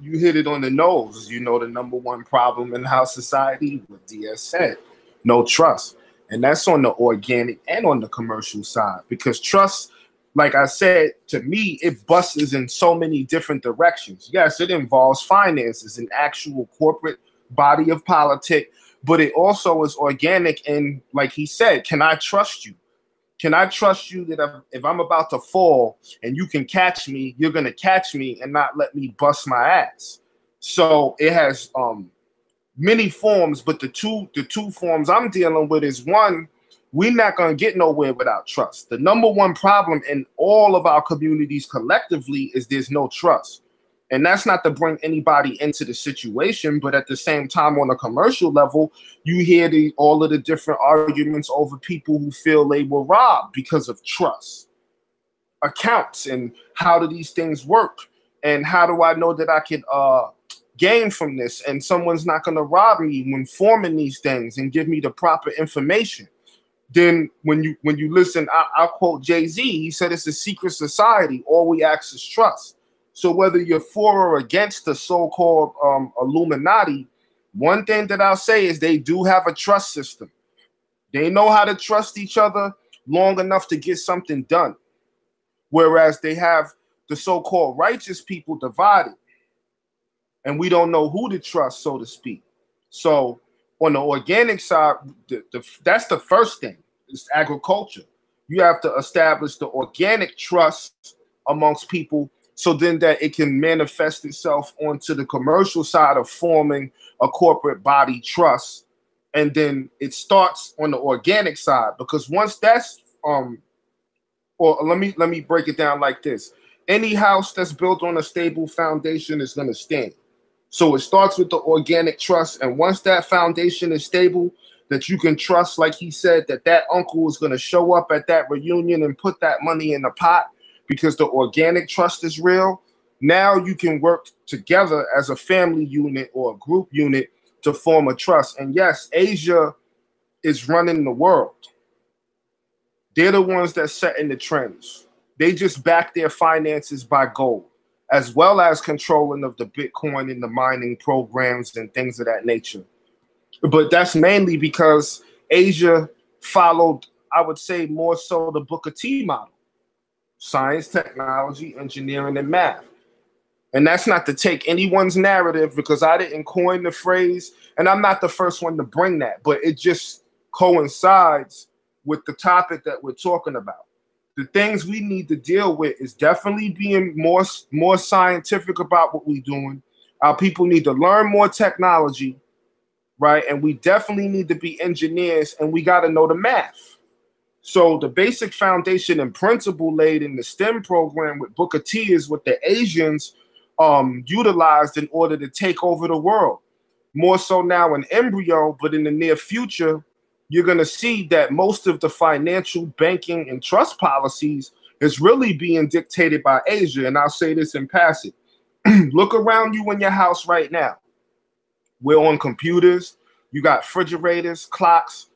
you hit it on the nose. You know, the number one problem in our society, what DS said, no trust. And that's on the organic and on the commercial side, because trust, like I said, to me, it busts in so many different directions. Yes, it involves finances, an actual corporate body of politic, but it also is organic. And like he said, can I trust you? Can I trust you that if I'm about to fall and you can catch me, you're going to catch me and not let me bust my ass? So it has many forms, but the two forms I'm dealing with is, one, we're not going to get nowhere without trust. The number one problem in all of our communities collectively is there's no trust. And that's not to bring anybody into the situation, but at the same time, on a commercial level, you hear all of the different arguments over people who feel they were robbed because of trust. Accounts, and how do these things work? And how do I know that I can gain from this? And someone's not going to rob me when forming these things and give me the proper information. Then when you listen, I'll quote Jay-Z. He said it's a secret society. All we ask is trust. So whether you're for or against the so-called Illuminati, one thing that I'll say is they do have a trust system. They know how to trust each other long enough to get something done. Whereas they have the so-called righteous people divided. And we don't know who to trust, so to speak. So on the organic side, that's the first thing. It's agriculture. You have to establish the organic trust amongst people, so then that it can manifest itself onto the commercial side of forming a corporate body trust. And then it starts on the organic side, because once that's or let me break it down like this. Any house that's built on a stable foundation is going to stand. So it starts with the organic trust, and once that foundation is stable, that you can trust, like he said, that uncle is going to show up at that reunion and put that money in the pot, because the organic trust is real. Now you can work together as a family unit or a group unit to form a trust. And yes, Asia is running the world. They're the ones that setting the trends. They just back their finances by gold, as well as controlling of the Bitcoin and the mining programs and things of that nature. But that's mainly because Asia followed, I would say, more so the Booker T model. Science, technology, engineering, and math. And that's not to take anyone's narrative, because I didn't coin the phrase, and I'm not the first one to bring that, but it just coincides with the topic that we're talking about. The things we need to deal with is definitely being more scientific about what we're doing. Our people need to learn more technology, right? And we definitely need to be engineers, and we got to know the math. So the basic foundation and principle laid in the STEM program with Booker T is what the Asians utilized in order to take over the world. More so now in embryo, but in the near future, you're going to see that most of the financial, banking, and trust policies is really being dictated by Asia. And I'll say this in passing. Look around you in your house right now. We're on computers. You got refrigerators, clocks.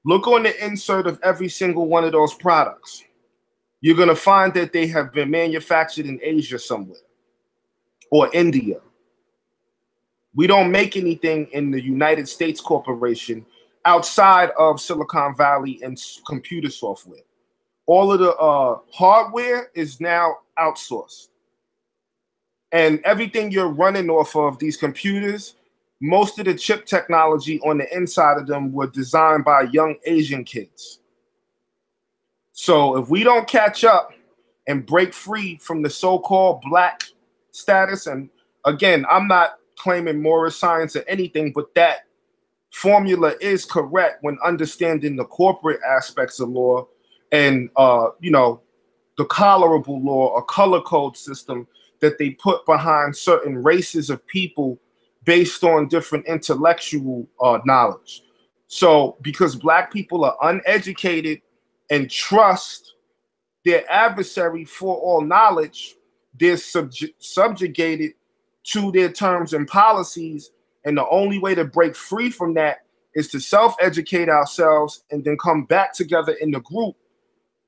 Look on the insert of every single one of those products. You're going to find that they have been manufactured in Asia somewhere, or India. We don't make anything in the United States corporation outside of Silicon Valley and computer software. All of the hardware is now outsourced. And everything you're running off of, these computers, most of the chip technology on the inside of them were designed by young Asian kids. So if we don't catch up and break free from the so-called black status, and again, I'm not claiming Morris science or anything, but that formula is correct when understanding the corporate aspects of law and the colorable law or color code system that they put behind certain races of people based on different intellectual knowledge. So because black people are uneducated and trust their adversary for all knowledge, they're subjugated to their terms and policies. And the only way to break free from that is to self-educate ourselves and then come back together in the group,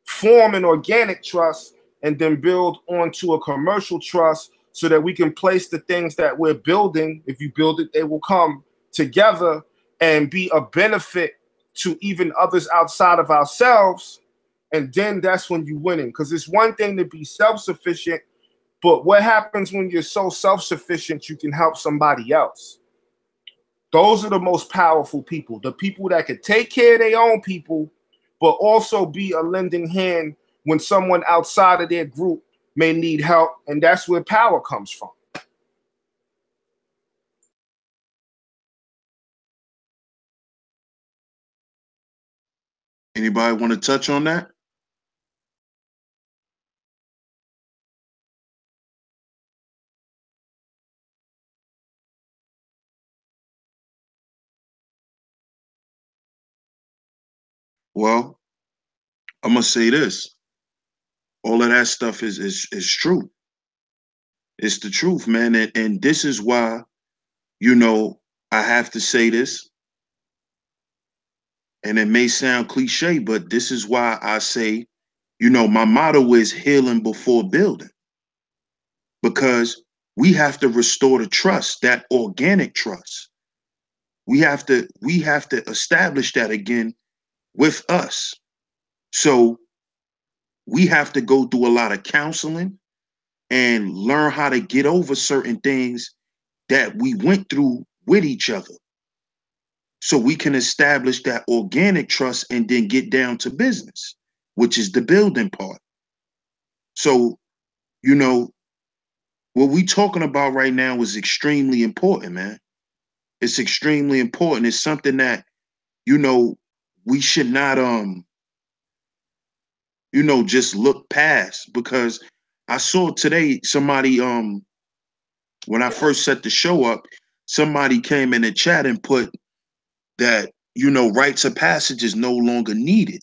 form an organic trust, and then build onto a commercial trust so that we can place the things that we're building. If you build it, they will come together and be a benefit to even others outside of ourselves. And then that's when you're winning. Because it's one thing to be self-sufficient, but what happens when you're so self-sufficient you can help somebody else? Those are the most powerful people, the people that could take care of their own people, but also be a lending hand when someone outside of their group may need help. And that's where power comes from. Anybody want to touch on that? Well, I'm gonna say this. All of that stuff is true. It's the truth, man. And this is why, I have to say this. And it may sound cliche, but this is why I say, my motto is healing before building. Because we have to restore the trust, that organic trust. We have to establish that again with us. So we have to go through a lot of counseling and learn how to get over certain things that we went through with each other. So we can establish that organic trust and then get down to business, which is the building part. So, what we talking about right now is extremely important, man. It's extremely important. It's something that, we should not, just look past, because I saw today somebody, when I first set the show up, somebody came in the chat and put that, rites of passage is no longer needed.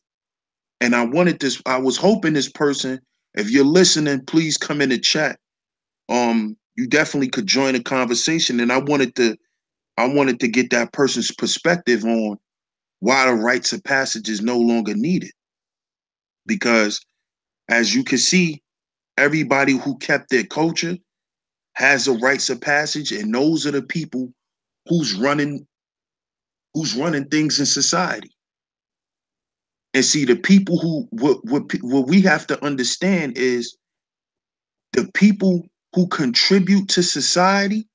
And I was hoping this person, if you're listening, please come in the chat. You definitely could join the conversation. And I wanted to get that person's perspective on why the rites of passage is no longer needed. Because as you can see, everybody who kept their culture has a rites of passage, and those are the people who's running things in society. And see, the people what we have to understand is the people who contribute to society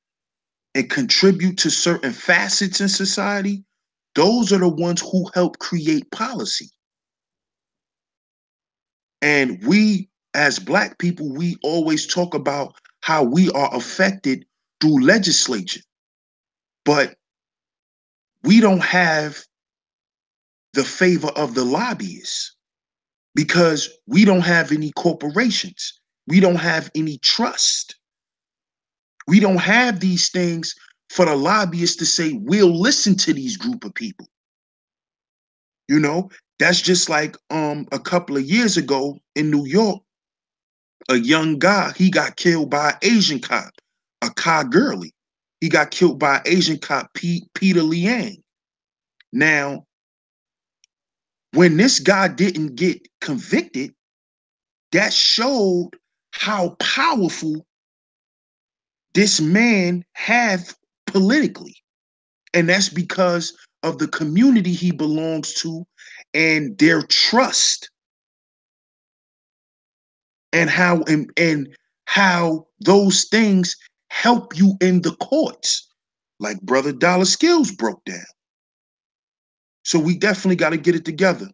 and contribute to certain facets in society, those are the ones who help create policy. And we, as Black people, we always talk about how we are affected through legislature, but we don't have the favor of the lobbyists because we don't have any corporations. We don't have any trust. We don't have these things for the lobbyists to say, we'll listen to these group of people. That's just like a couple of years ago in New York, a young guy, he got killed by an Asian cop, Kai Gurley. He got killed by an Asian cop, Peter Liang. Now, when this guy didn't get convicted, that showed how powerful this man had politically. And that's because of the community he belongs to and their trust. And how and how those things help you in the courts, like Brother Dollar Skills broke down. So we definitely got to get it together.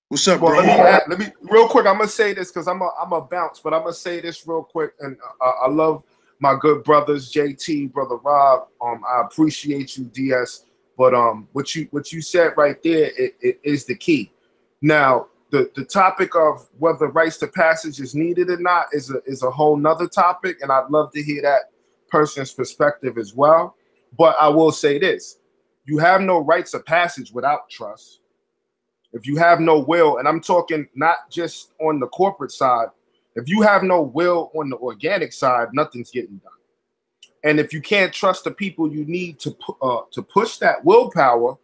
What's up, Well, bro? let me real quick. I'm gonna say this because I'm a bounce, but I'm gonna say this real quick. And I love my good brothers, JT, brother Rob. I appreciate you, DS. But what you said right there, it is the key. Now, the topic of whether rights to passage is needed or not is a whole nother topic, and I'd love to hear that person's perspective as well. But I will say this: you have no rights of passage without trust. If you have no will, and I'm talking not just on the corporate side, if you have no will on the organic side, nothing's getting done. And if you can't trust the people you need to push that willpower,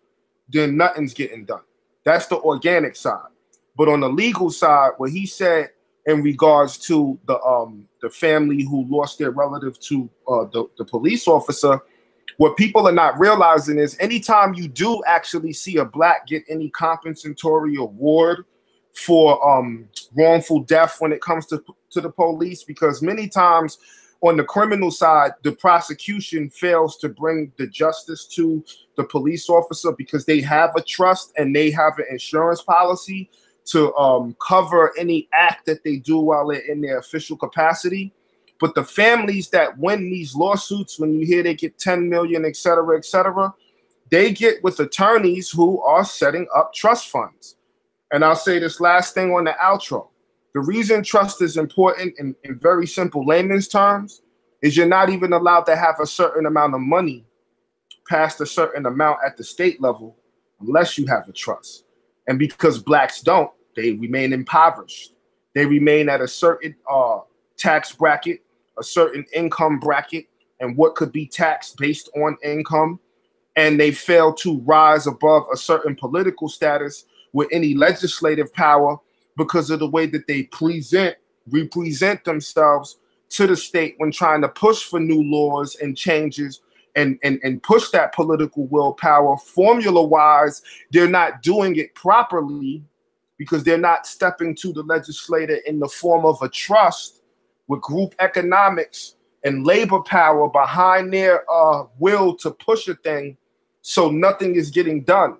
then nothing's getting done. That's the organic side. But on the legal side, what he said in regards to the family who lost their relative to the police officer, what people are not realizing is anytime you do actually see a black get any compensatory award for wrongful death when it comes to the police, because many times on the criminal side, the prosecution fails to bring the justice to the police officer because they have a trust and they have an insurance policy to cover any act that they do while they're in their official capacity. But the families that win these lawsuits, when you hear they get 10 million, et cetera, they get with attorneys who are setting up trust funds. And I'll say this last thing on the outro. The reason trust is important in very simple layman's terms is you're not even allowed to have a certain amount of money past a certain amount at the state level unless you have a trust. And because blacks don't, they remain impoverished. They remain at a certain tax bracket, a certain income bracket, and what could be taxed based on income. And they fail to rise above a certain political status with any legislative power because of the way that they represent themselves to the state when trying to push for new laws and changes and push that political willpower. Formula-wise, they're not doing it properly because they're not stepping to the legislator in the form of a trust with group economics and labor power behind their will to push a thing, so nothing is getting done.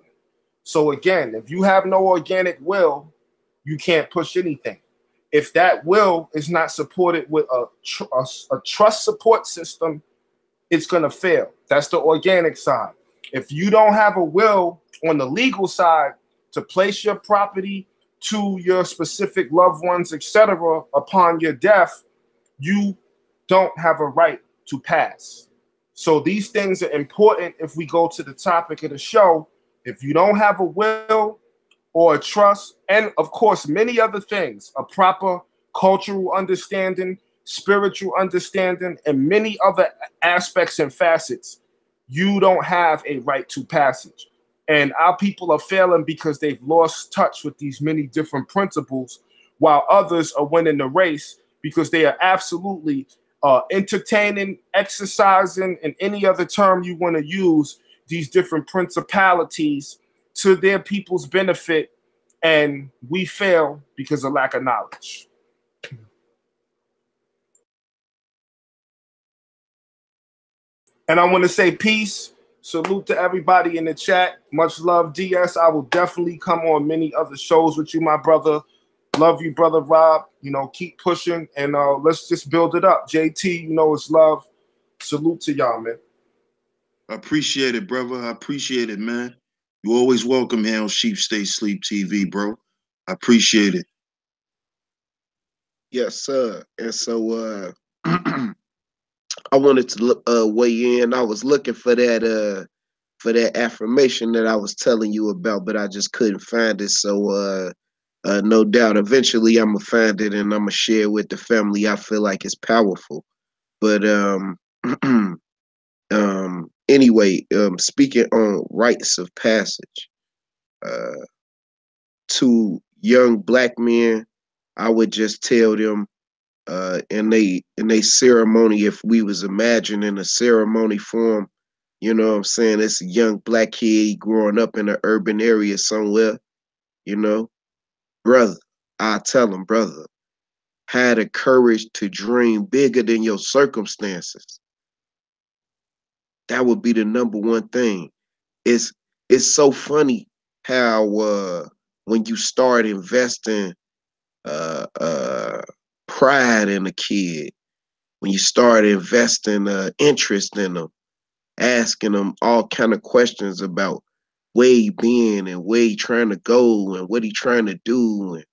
So again, if you have no organic will, you can't push anything. If that will is not supported with a trust support system, it's going to fail. That's the organic side. If you don't have a will on the legal side to place your property to your specific loved ones, etc., upon your death, you don't have a right to pass. So these things are important if we go to the topic of the show. If you don't have a will or a trust, and of course, many other things, a proper cultural understanding, spiritual understanding, and many other aspects and facets, you don't have a right to passage. And our people are failing because they've lost touch with these many different principles, while others are winning the race because they are absolutely entertaining, exercising, and any other term you want to use, these different principalities to their people's benefit. And we fail because of lack of knowledge. And I want to say peace. Salute to everybody in the chat. Much love, DS. I will definitely come on many other shows with you, my brother. Love you, brother Rob. You know, keep pushing and let's just build it up. JT, you know it's love. Salute to y'all, man. I appreciate it, brother. I appreciate it, man. You always welcome here on Sheep Stay Sleep TV, bro. I appreciate it. Yes, sir. And so I wanted to weigh in. I was looking for that affirmation that I was telling you about, but I just couldn't find it. So no doubt eventually I'm gonna find it and I'm gonna share with the family. I feel like it's powerful. But anyway, speaking on rites of passage, to young black men, I would just tell them in a ceremony, if we was imagining a ceremony form, you know what I'm saying? It's a young black kid growing up in an urban area somewhere, you know, brother, I tell him, brother, had the courage to dream bigger than your circumstances. That would be the number one thing. It's it's so funny how when you start investing uh, uh, pride in a kid, when you start investing interest in them, asking them all kind of questions about where he been and where he trying to go and what he trying to do. And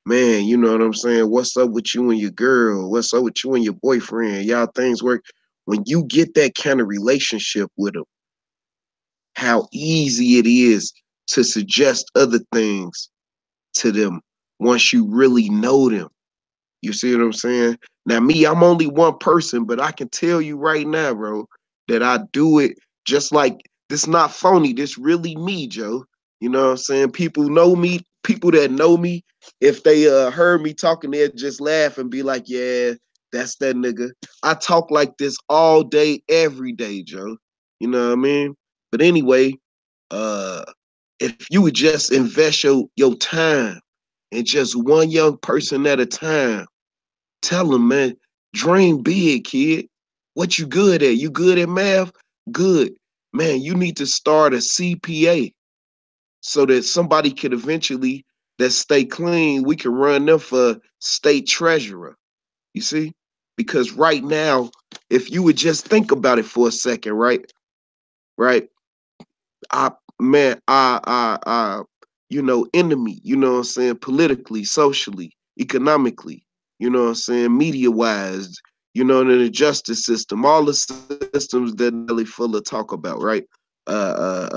man, you know what I'm saying? What's up with you and your girl? What's up with you and your boyfriend? Y'all things work. When you get that kind of relationship with them, how easy it is to suggest other things to them once you really know them. You see what I'm saying? Now, me, I'm only one person, but I can tell you right now, bro, that I do it just like this. Not phony. This really me, Joe. You know what I'm saying? People know me. People that know me, if they heard me talking, they'd just laugh and be like, "Yeah, that's that nigga." I talk like this all day, every day, Joe. You know what I mean? But anyway, uh, if you would just invest your time in just one young person at a time, tell them, man, dream big, kid. What you good at? You good at math? Good. Man, you need to start a CPA so that somebody could eventually, that stay clean, we can run them for state treasurer. You see? Because right now, if you would just think about it for a second, right? Right? I man, enemy, you know what I'm saying, politically, socially, economically, you know what I'm saying, media wise, you know, in the justice system, all the systems that Nelly Fuller talk about, right? Uh uh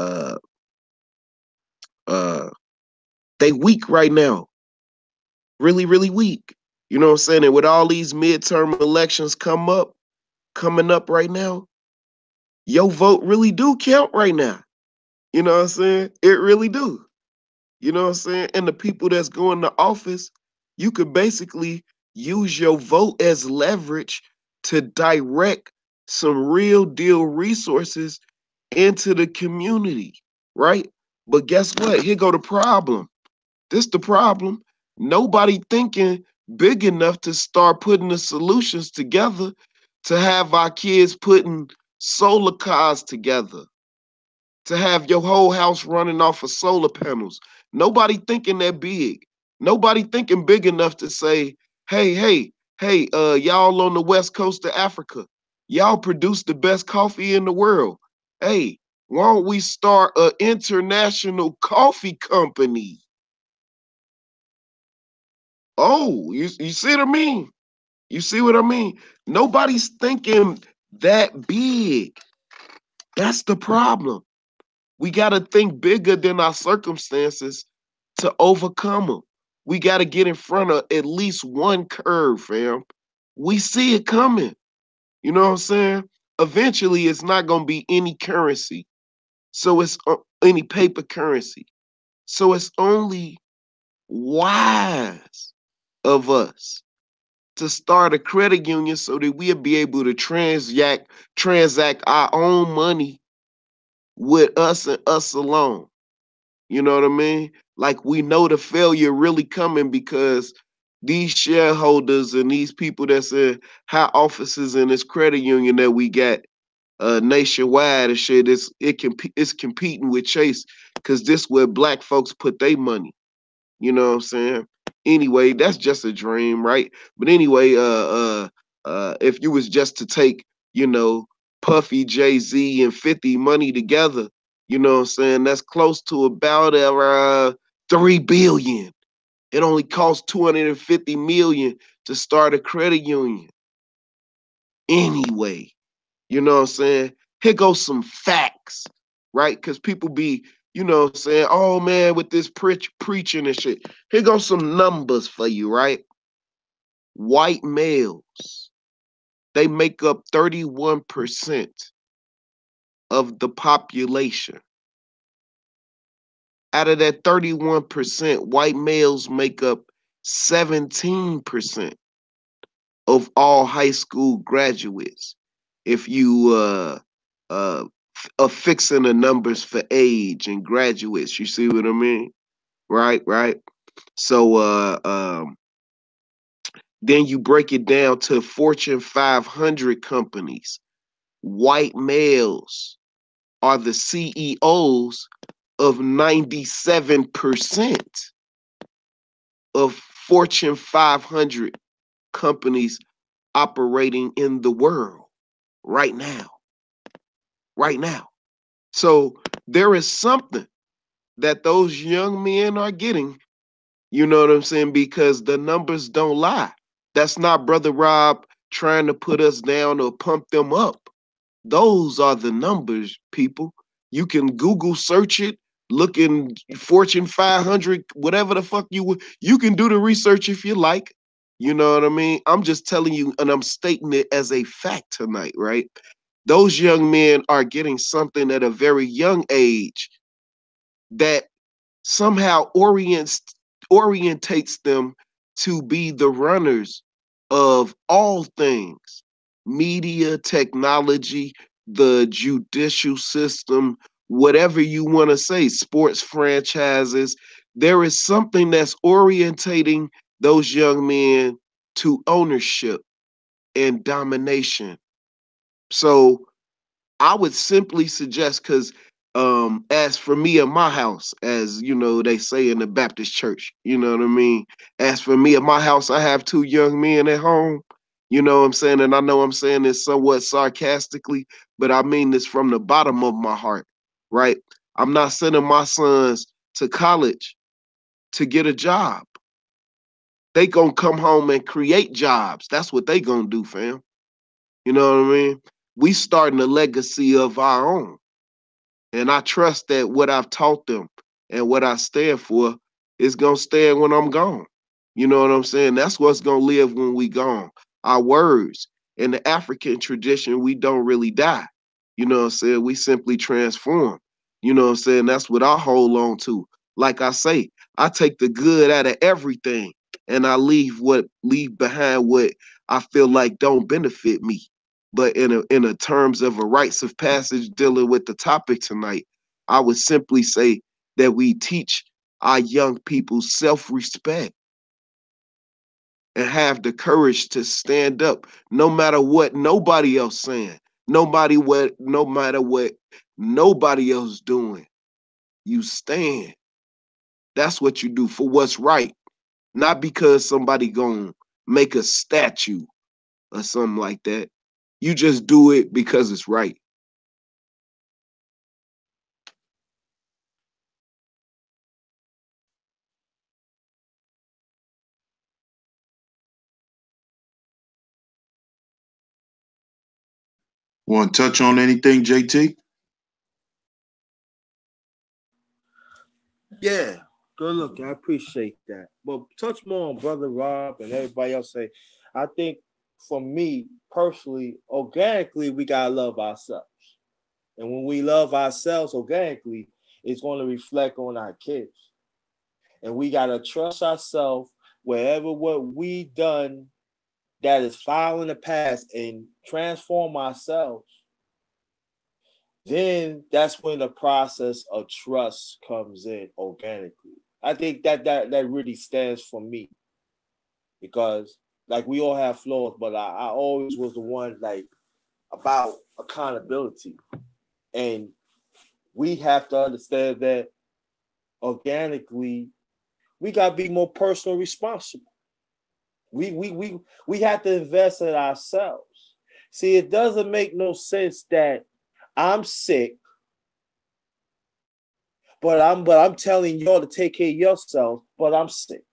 uh uh they weak right now. Really, really weak. You know what I'm saying? And with all these midterm elections coming up right now, your vote really do count right now. You know what I'm saying? It really do. You know what I'm saying? And the people that's going to office, you could basically use your vote as leverage to direct some real deal resources into the community, right? But guess what? Here go the problem. This the problem. Nobody thinking big enough to start putting the solutions together to have our kids putting solar cars together, to have your whole house running off of solar panels. Nobody thinking that big. Nobody thinking big enough to say, hey, y'all on the west coast of Africa, y'all produce the best coffee in the world. Hey, why don't we start an international coffee company? Oh, you see what I mean? You see what I mean? Nobody's thinking that big. That's the problem. We got to think bigger than our circumstances to overcome them. We got to get in front of at least one curve, fam. We see it coming. You know what I'm saying? Eventually, it's not going to be any currency. So it's any paper currency. So it's only wise of us to start a credit union so that we'll be able to transact our own money with us and us alone. You know what I mean? Like we know the failure really coming because these shareholders and these people that's in high offices in this credit union that we got nationwide and shit, it's competing with Chase because this where black folks put their money. You know what I'm saying? Anyway, that's just a dream, right? But anyway, if you was just to take, you know, Puffy, Jay-Z, and 50 money together, you know what I'm saying? That's close to about 3 billion. It only costs 250 million to start a credit union. Anyway, you know what I'm saying? Here goes some facts, right? Because people be, you know what I'm saying, oh man, with this preaching and shit. Here goes some numbers for you, right? White males, they make up 31% of the population. Out of that 31%, white males make up 17% of all high school graduates. If you uh affixing the numbers for age and graduates, you see what I mean? Right. So Then you break it down to Fortune 500 companies. White males are the CEOs of 97% of Fortune 500 companies operating in the world right now. Right now. So there is something that those young men are getting, you know what I'm saying? Because the numbers don't lie. That's not Brother Rob trying to put us down or pump them up. Those are the numbers, people. You can Google search it, look in Fortune 500, whatever the fuck you can do the research if you like. You know what I mean? I'm just telling you, and I'm stating it as a fact tonight, right? Those young men are getting something at a very young age that somehow orientates them to be the runners of all things: media, technology, the judicial system, whatever you want to say, sports franchises. There is something that's orientating those young men to ownership and domination. So I would simply suggest, because as for me and my house, as you know, they say in the Baptist church, you know what I mean? As for me and my house, I have two young men at home, you know what I'm saying? And I know I'm saying this somewhat sarcastically, but I mean this from the bottom of my heart, right? I'm not sending my sons to college to get a job. They gonna come home and create jobs. That's what they gonna do, fam. You know what I mean? We starting a legacy of our own. And I trust that what I've taught them and what I stand for is going to stand when I'm gone. You know what I'm saying? That's what's going to live when we gone. Our words. In the African tradition, we don't really die. You know what I'm saying? We simply transform. You know what I'm saying? That's what I hold on to. Like I say, I take the good out of everything and I leave behind what I feel like don't benefit me. But in a terms of a rites of passage dealing with the topic tonight, I would simply say that we teach our young people self-respect and have the courage to stand up no matter what nobody else saying, no matter what nobody else doing. You stand. That's what you do for what's right, not because somebody gonna make a statue or something like that. You just do it because it's right. Want to touch on anything, JT? Yeah, good look. I appreciate that. But touch more on Brother Rob and everybody else say, I think for me personally, organically, we gotta love ourselves. And when we love ourselves organically, it's going to reflect on our kids. And we gotta trust ourselves wherever what we done that is foul in the past and transform ourselves. Then that's when the process of trust comes in organically. I think that really stands for me because like we all have flaws, but I always was the one like about accountability. And we have to understand that organically we gotta be more personally responsible. We have to invest in ourselves. See, it doesn't make no sense that I'm sick, but I'm telling y'all to take care of yourself, but I'm sick.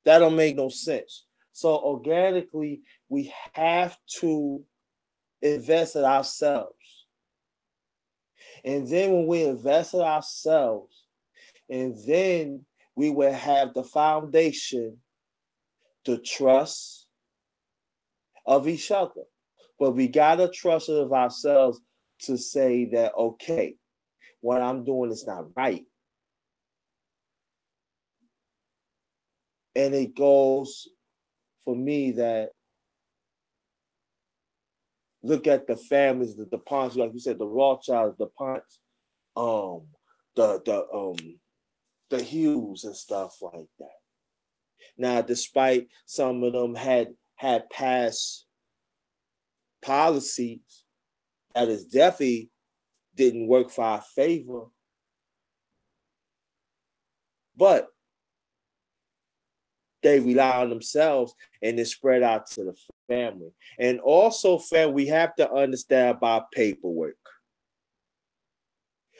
That don't make no sense. So organically, we have to invest in ourselves. And then when we invest in ourselves, and then we will have the foundation to trust of each other. But we gotta trust of ourselves to say that, okay, what I'm doing is not right. And it goes for me that look at the families, the DuPonts, like you said, the Rothschilds, the DuPonts, the Hughes and stuff like that. Now, despite some of them had passed policies that is definitely didn't work for our favor, but they rely on themselves and it spread out to the family. And also, fam, we have to understand about paperwork.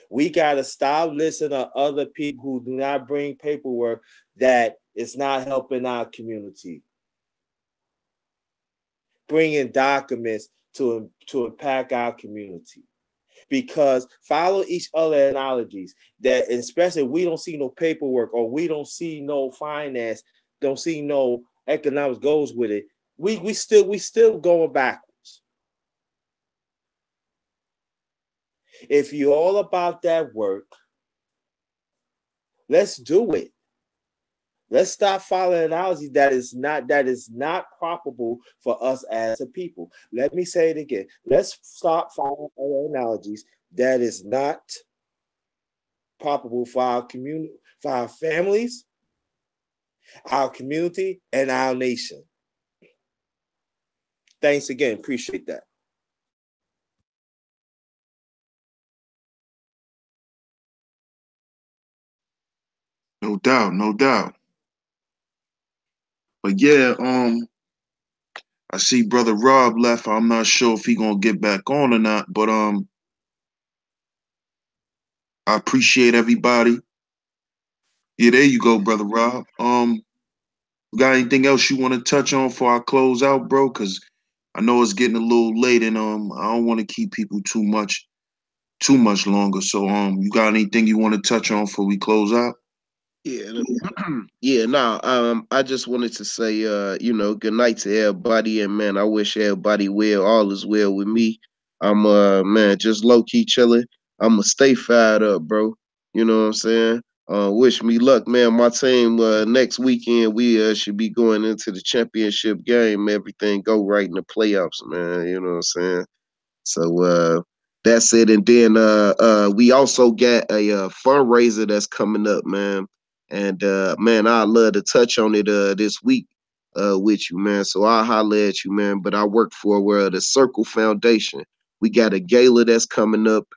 We got to stop listening to other people who do not bring paperwork that is not helping our community. Bringing documents to impact our community. Because follow each other analogies that, especially we don't see no paperwork or we don't see no finance, don't see no economics goes with it. We still going backwards. If you're all about that work, let's do it. Let's stop following analogies that is not profitable for us as a people. Let me say it again. Let's stop following analogies that is not profitable for our community, for our families, our community, and our nation. Thanks again. Appreciate that. No doubt, no doubt. But yeah, I see brother Rob left. I'm not sure if he gonna get back on or not, but I appreciate everybody. Yeah, there you go, brother Rob. Got anything else you want to touch on before I close out, bro? Cause I know it's getting a little late, and I don't want to keep people too much longer. So you got anything you want to touch on before we close out? Yeah, yeah. Nah, I just wanted to say, good night to everybody, and man, I wish everybody well. All is well with me. I'm, man, just low key chilling. I'ma stay fired up, bro. You know what I'm saying? Wish me luck, man. My team, next weekend we should be going into the championship game. Everything go right in the playoffs, man. You know what I'm saying? So that's it. And then we also got a fundraiser that's coming up, man. And man, I'd love to touch on it this week with you, man. So I'll holler at you, man. But I work for the Circle Foundation. We got a gala that's coming up.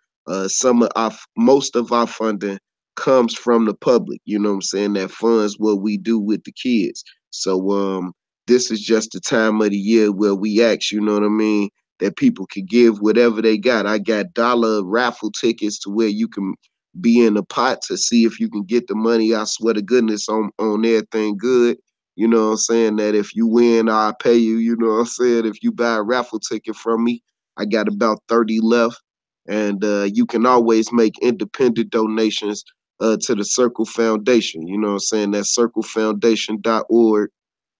Most of our funding comes from the public, you know what I'm saying? That funds what we do with the kids. So this is just the time of the year where we ask, you know what I mean, that people can give whatever they got. I got dollar raffle tickets to where you can be in the pot to see if you can get the money. I swear to goodness on everything good. You know what I'm saying? That if you win, I'll pay you. You know what I'm saying? If you buy a raffle ticket from me, I got about 30 left. And you can always make independent donations to the Circle Foundation. You know what I'm saying? That's circlefoundation.org.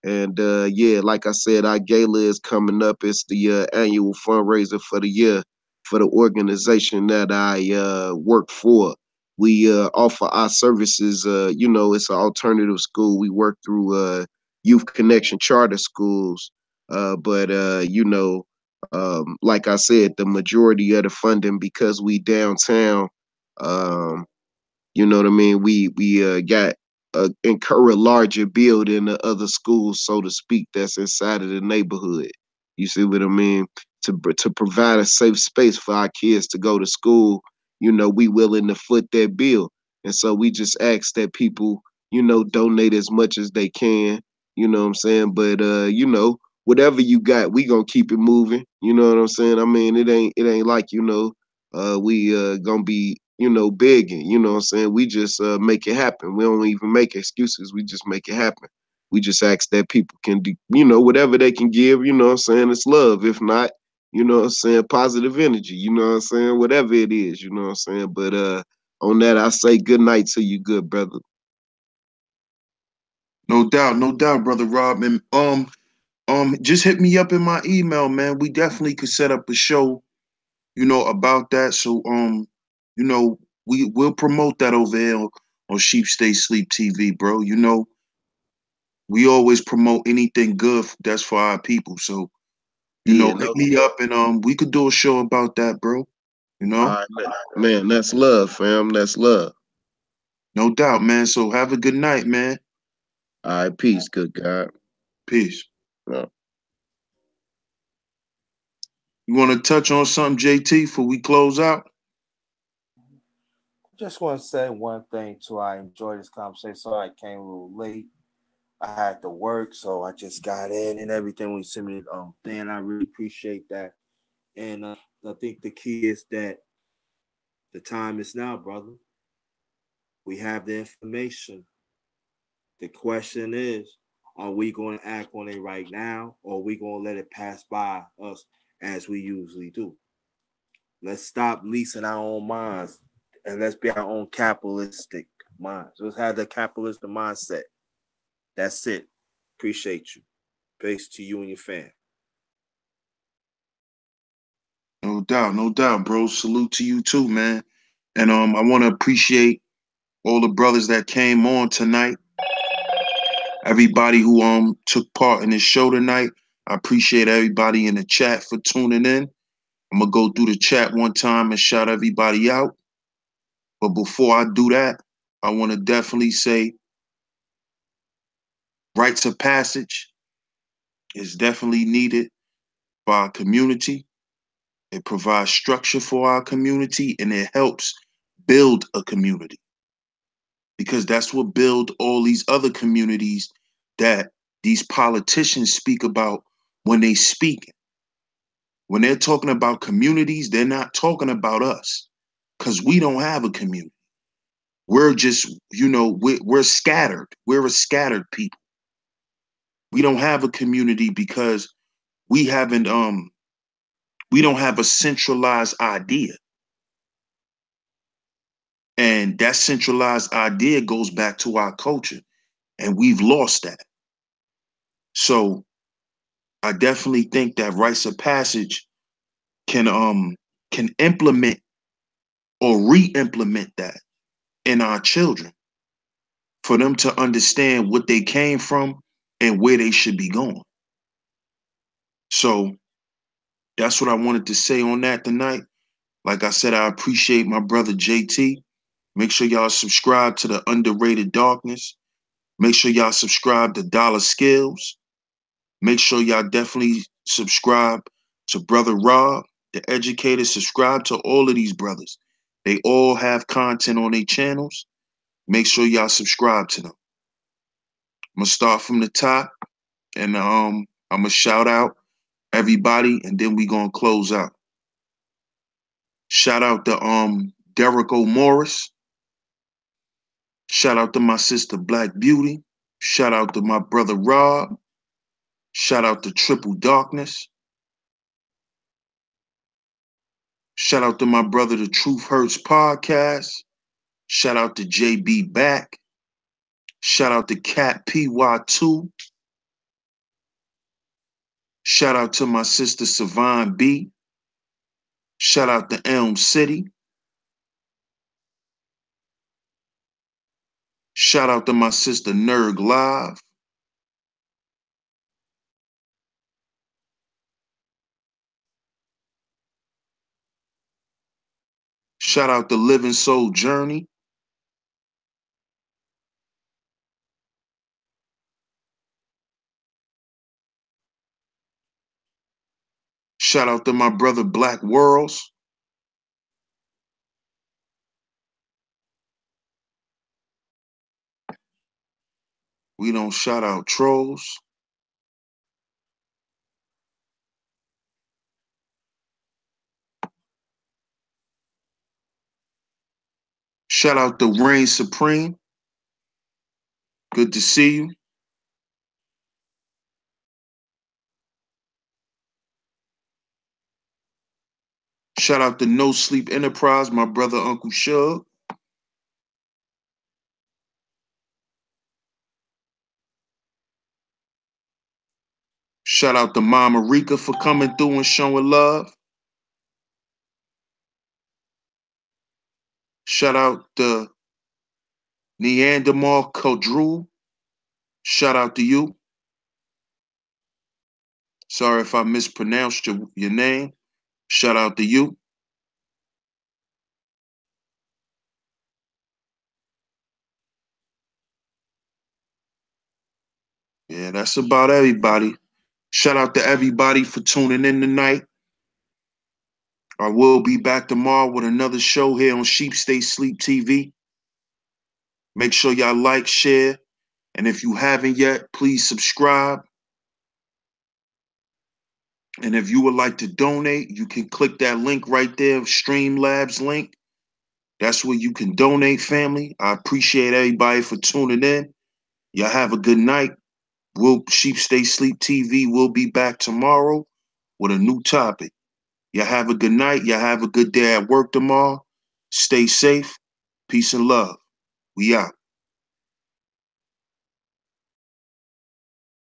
And yeah, like I said, our gala is coming up. It's the annual fundraiser for the year for the organization that I work for. We offer our services. It's an alternative school. We work through Youth Connection charter schools. Like I said, the majority of the funding, because we downtown, um, you know what I mean? We got incur a larger bill than the other schools, so to speak, that's inside of the neighborhood. You see what I mean? To provide a safe space for our kids to go to school, we willing to foot that bill. And so we just ask that people, donate as much as they can, you know what I'm saying? But whatever you got, we gonna keep it moving. You know what I'm saying? I mean, it ain't like, we gonna be begging, you know what I'm saying? We just make it happen. We don't even make excuses. We just make it happen. We just ask that people can do, whatever they can give, you know what I'm saying? It's love. If not, you know what I'm saying, positive energy, you know what I'm saying? Whatever it is, you know what I'm saying? But on that, I say good night to you, good brother. No doubt, brother Rob. And just hit me up in my email, man. We definitely could set up a show, about that. So we'll promote that over here on Sheep Stay Sleep TV, bro. We always promote anything good that's for our people. So, hit me up and we could do a show about that, bro. All right, man, that's love, fam. That's love. No doubt, man. So have a good night, man. All right, peace, good God. Peace. Yeah. You want to touch on something, JT, before we close out? Just want to say one thing too. I enjoyed this conversation. So I came a little late. I had to work, so I just got in and everything when you sent me the thing. I really appreciate that. And I think the key is that the time is now, brother. We have the information. The question is, are we going to act on it right now, or are we going to let it pass by us as we usually do? Let's stop leasing our own minds and let's be our own capitalistic minds. Let's have the capitalistic mindset. That's it. Appreciate you. Peace to you and your fam. No doubt, bro. Salute to you too, man. And I want to appreciate all the brothers that came on tonight. Everybody who took part in this show tonight. I appreciate everybody in the chat for tuning in. I'm gonna go through the chat one time and shout everybody out. But before I do that, I want to definitely say rites of passage is definitely needed for our community. It provides structure for our community and it helps build a community, because that's what build all these other communities that these politicians speak about when they speak. When they're talking about communities, they're not talking about us, because we don't have a community. We're just, we're scattered. We're a scattered people. We don't have a community because we don't have a centralized idea. And that centralized idea goes back to our culture, and we've lost that. So I definitely think that rites of passage can implement or re-implement that in our children, for them to understand what they came from and where they should be going. So that's what I wanted to say on that tonight. Like I said, I appreciate my brother JT. Make sure y'all subscribe to the Underrated Darkness. Make sure y'all subscribe to Dollar Skills. Make sure y'all definitely subscribe to Brother Rob, the educator. Subscribe to all of these brothers. They all have content on their channels. Make sure y'all subscribe to them. I'm gonna start from the top, and I'm gonna shout out everybody, and then we gonna close out. Shout out to Derrick Morris. Shout out to my sister Black Beauty. Shout out to my brother Rob. Shout out to Triple Darkness. Shout out to my brother The Truth Hurts Podcast. Shout out to JB Back. Shout out to Cat PY2. Shout out to my sister Savine B. Shout out to Elm City. Shout out to my sister Nerg Live. Shout out to Living Soul Journey. Shout out to my brother Black Worlds. We don't shout out trolls. Shout out to Reign Supreme. Good to see you. Shout out to No Sleep Enterprise, my brother Uncle Shug. Shout out to Mama Rika for coming through and showing love. Shout out to Neandermal Kodrul. Shout out to you. Sorry if I mispronounced your name. Shout out to you. Yeah, that's about everybody. Shout out to everybody for tuning in tonight. I will be back tomorrow with another show here on Sheep Stay Sleep TV. Make sure y'all like, share, and if you haven't yet, please subscribe. And if you would like to donate, you can click that link right there, Streamlabs link. That's where you can donate, family. I appreciate everybody for tuning in. Y'all have a good night. Sheep Stay Sleep TV will be back tomorrow with a new topic. Y'all have a good night. Y'all have a good day at work tomorrow. Stay safe. Peace and love. We out.